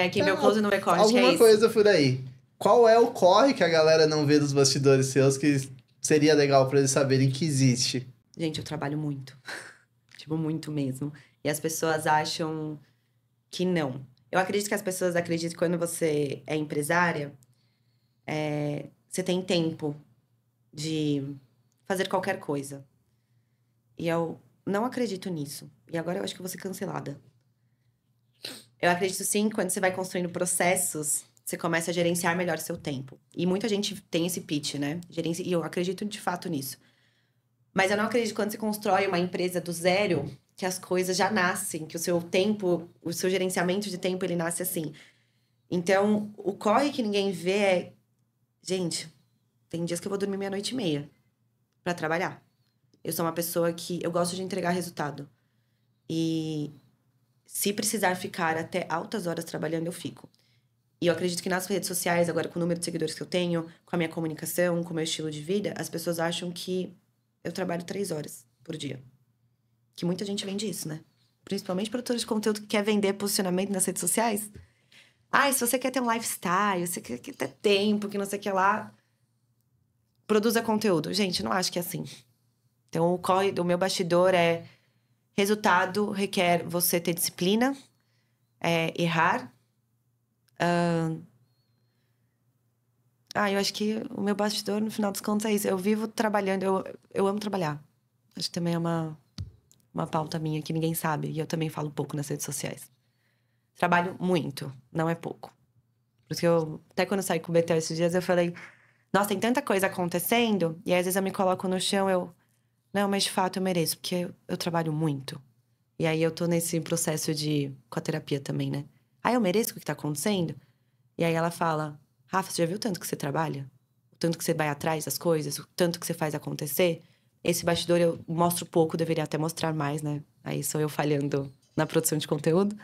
quem vê o close não vê corre, acho que é Alguma isso. coisa por aí. Qual é o corre que a galera não vê dos bastidores seus que seria legal para eles saberem que existe? Gente, eu trabalho muito. Tipo, muito mesmo. E as pessoas acham que não. Eu acredito que as pessoas acreditam que quando você é empresária, você tem tempo de fazer qualquer coisa. E eu não acredito nisso. E agora eu acho que eu vou ser cancelada. Eu acredito sim que quando você vai construindo processos, você começa a gerenciar melhor seu tempo. E muita gente tem esse pitch, né? E eu acredito de fato nisso. Mas eu não acredito que quando você constrói uma empresa do zero, que as coisas já nascem, que o seu tempo, o seu gerenciamento de tempo, ele nasce assim. Então, o corre que ninguém vê é... Gente, tem dias que eu vou dormir 00:30 pra trabalhar. Eu sou uma pessoa que... Eu gosto de entregar resultado. E se precisar ficar até altas horas trabalhando, eu fico. E eu acredito que nas redes sociais, agora com o número de seguidores que eu tenho, com a minha comunicação, com o meu estilo de vida, as pessoas acham que eu trabalho 3 horas por dia. Que muita gente vende isso, né? Principalmente produtores de conteúdo que quer vender posicionamento nas redes sociais. Se você quer ter um lifestyle, você quer ter tempo, que não sei o que lá, produza conteúdo. Gente, não acho que é assim. Então, o corre do meu bastidor é... Resultado requer você ter disciplina, errar. Eu acho que o meu bastidor, no final dos contos, é isso. Eu vivo trabalhando, eu amo trabalhar. Acho que também é uma pauta minha que ninguém sabe. E eu também falo pouco nas redes sociais. Trabalho muito, não é pouco. Porque até quando eu saí com o Betel esses dias, eu falei... Nossa, tem tanta coisa acontecendo. E aí, às vezes eu me coloco no chão, não, mas de fato eu mereço, porque eu trabalho muito. E aí eu tô nesse processo com a terapia também, né? Eu mereço o que tá acontecendo? E aí ela fala, Rafa, você já viu o tanto que você trabalha? O tanto que você vai atrás das coisas? O tanto que você faz acontecer? Esse bastidor eu mostro pouco, deveria até mostrar mais, né? Aí sou eu falhando na produção de conteúdo.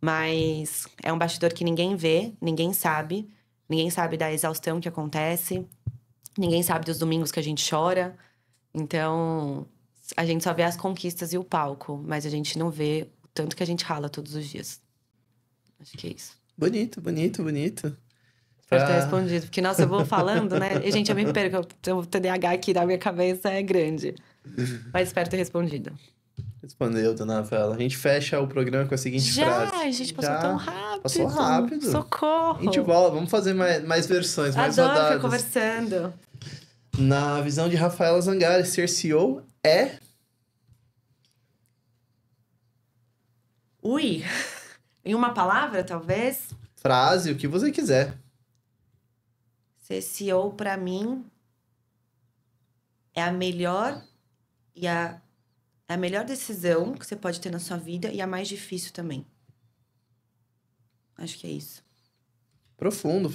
Mas é um bastidor que ninguém vê, ninguém sabe. Ninguém sabe da exaustão que acontece. Ninguém sabe dos domingos que a gente chora. Então, a gente só vê as conquistas e o palco, mas a gente não vê o tanto que a gente rala todos os dias. Acho que é isso. Bonito. Espero ter respondido, porque, nossa, eu vou falando, né? E, gente, eu me perco, o TDAH aqui da minha cabeça é grande. Mas espero ter respondido. Respondeu, dona Rafaela. A gente fecha o programa com a seguinte frase. A gente passou tão rápido. Passou rápido. Socorro. A gente volta, vamos fazer mais versões, mais Adoro rodadas. ficar conversando. Na visão de Rafaela Zangari, ser CEO é... Ui! Em uma palavra, talvez? Frase, o que você quiser. Ser CEO, pra mim, é a melhor decisão que você pode ter na sua vida e a mais difícil também. Acho que é isso. Profundo.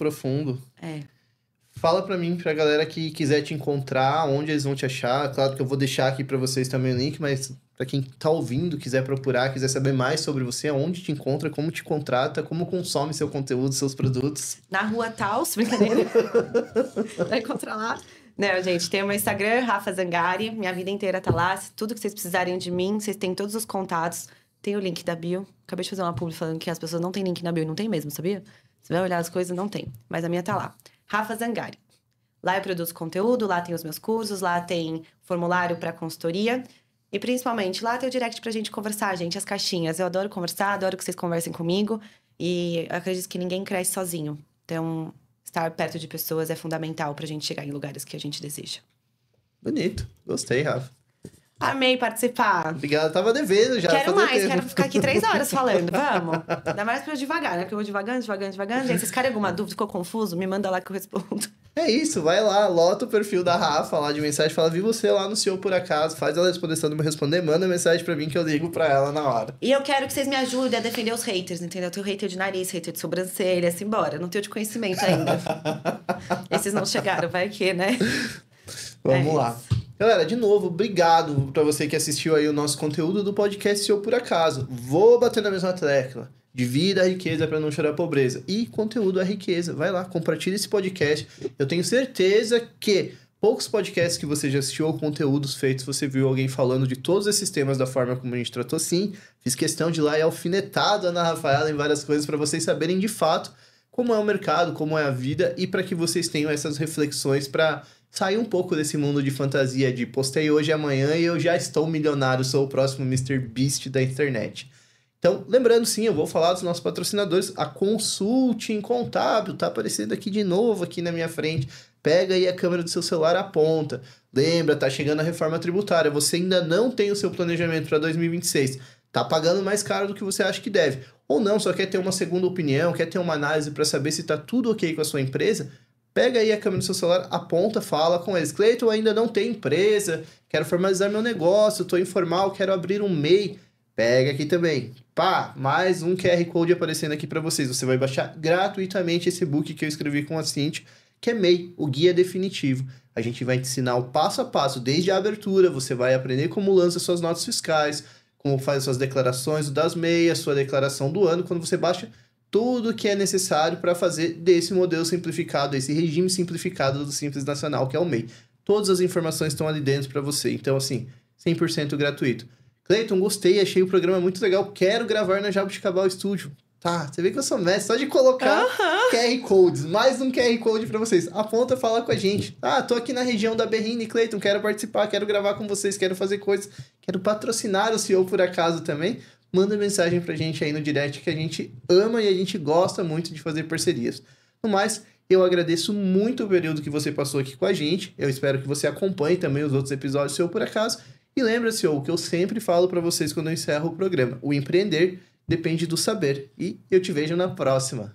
Fala pra mim, pra galera que quiser te encontrar, onde eles vão te achar. Claro que eu vou deixar aqui pra vocês também o link, mas pra quem tá ouvindo, quiser procurar, quiser saber mais sobre você, onde te encontra, como te contrata, como consome seu conteúdo, seus produtos. Na rua Taos, brincadeira. Vai encontrar lá. Não, gente, tem o meu Instagram, Rafa Zangari. Minha vida inteira tá lá. Tudo que vocês precisarem de mim, vocês têm todos os contatos. Tem o link da bio. Acabei de fazer uma publi falando que as pessoas não têm link na bio. Não tem mesmo, sabia? Você vai olhar as coisas, não tem. Mas a minha tá lá. Rafa Zangari. Lá eu produzo conteúdo, lá tem os meus cursos, lá tem formulário para consultoria. E principalmente, lá tem o direct pra gente conversar, gente, as caixinhas. Eu adoro conversar, adoro que vocês conversem comigo. E eu acredito que ninguém cresce sozinho. Então, estar perto de pessoas é fundamental pra gente chegar em lugares que a gente deseja. Bonito. Gostei, Rafa. Amei participar. Obrigado, tava devendo já. Quero mais, quero ficar aqui 3 horas falando, vamos. Ainda mais pra eu devagar, né? Porque eu vou devagando. Gente, vocês querem alguma dúvida, ficou confuso? Me manda lá que eu respondo. É isso, vai lá, lota o perfil da Rafa lá de mensagem, fala, vi você lá no CEO por acaso, faz ela responder, se ela não me responder, manda mensagem pra mim que eu ligo pra ela na hora. E eu quero que vocês me ajudem a defender os haters, entendeu? Eu tenho hater de nariz, hater de sobrancelha, assim, embora. Não tenho de conhecimento ainda. Esses não chegaram, vai que, né? Vamos lá. Galera, de novo, obrigado pra você que assistiu aí o nosso conteúdo do podcast CEO por acaso. Vou bater na mesma tecla. Divida a riqueza para não chorar a pobreza. E conteúdo é riqueza. Vai lá, compartilha esse podcast. Eu tenho certeza que poucos podcasts que você já assistiu ou conteúdos feitos, você viu alguém falando de todos esses temas da forma como a gente tratou, sim. Fiz questão de ir lá e alfinetar a Ana Rafaela em várias coisas para vocês saberem de fato como é o mercado, como é a vida e para que vocês tenham essas reflexões para sair um pouco desse mundo de fantasia de postei hoje e amanhã e eu já estou milionário, sou o próximo Mr. Beast da internet. Então, lembrando sim, eu vou falar dos nossos patrocinadores, a Consulting Contábil, tá aparecendo aqui de novo, aqui na minha frente. Pega aí a câmera do seu celular, aponta. Lembra, tá chegando a reforma tributária, você ainda não tem o seu planejamento para 2026, tá pagando mais caro do que você acha que deve. Ou não, só quer ter uma segunda opinião, quer ter uma análise para saber se tá tudo ok com a sua empresa, pega aí a câmera do seu celular, aponta, fala com eles. Cleiton, ainda não tenho empresa, quero formalizar meu negócio, tô informal, quero abrir um MEI. Pega aqui também. Pá, mais um QR Code aparecendo aqui para vocês. Você vai baixar gratuitamente esse e-book que eu escrevi com a Cintia, que é MEI, o guia definitivo. A gente vai te ensinar o passo a passo, desde a abertura, você vai aprender como lança suas notas fiscais, como faz suas declarações das MEI, a sua declaração do ano, quando você baixa tudo que é necessário para fazer desse modelo simplificado, esse regime simplificado do Simples Nacional, que é o MEI. Todas as informações estão ali dentro para você. Então, assim, 100% gratuito. Cleiton, gostei, achei o programa muito legal, quero gravar na Jabuticabal Studio. Tá, você vê que eu sou mestre, só de colocar QR Codes, mais um QR Code pra vocês. Aponta, fala com a gente. Ah, tô aqui na região da Berrini, Cleiton, quero participar, quero gravar com vocês, quero fazer coisas, quero patrocinar o CEO por acaso também. Manda mensagem pra gente aí no direct que a gente ama e a gente gosta muito de fazer parcerias. No mais, eu agradeço muito o período que você passou aqui com a gente. Eu espero que você acompanhe também os outros episódios do CEO por acaso. E lembra-se, o que eu sempre falo para vocês quando eu encerro o programa. O empreender depende do saber. E eu te vejo na próxima.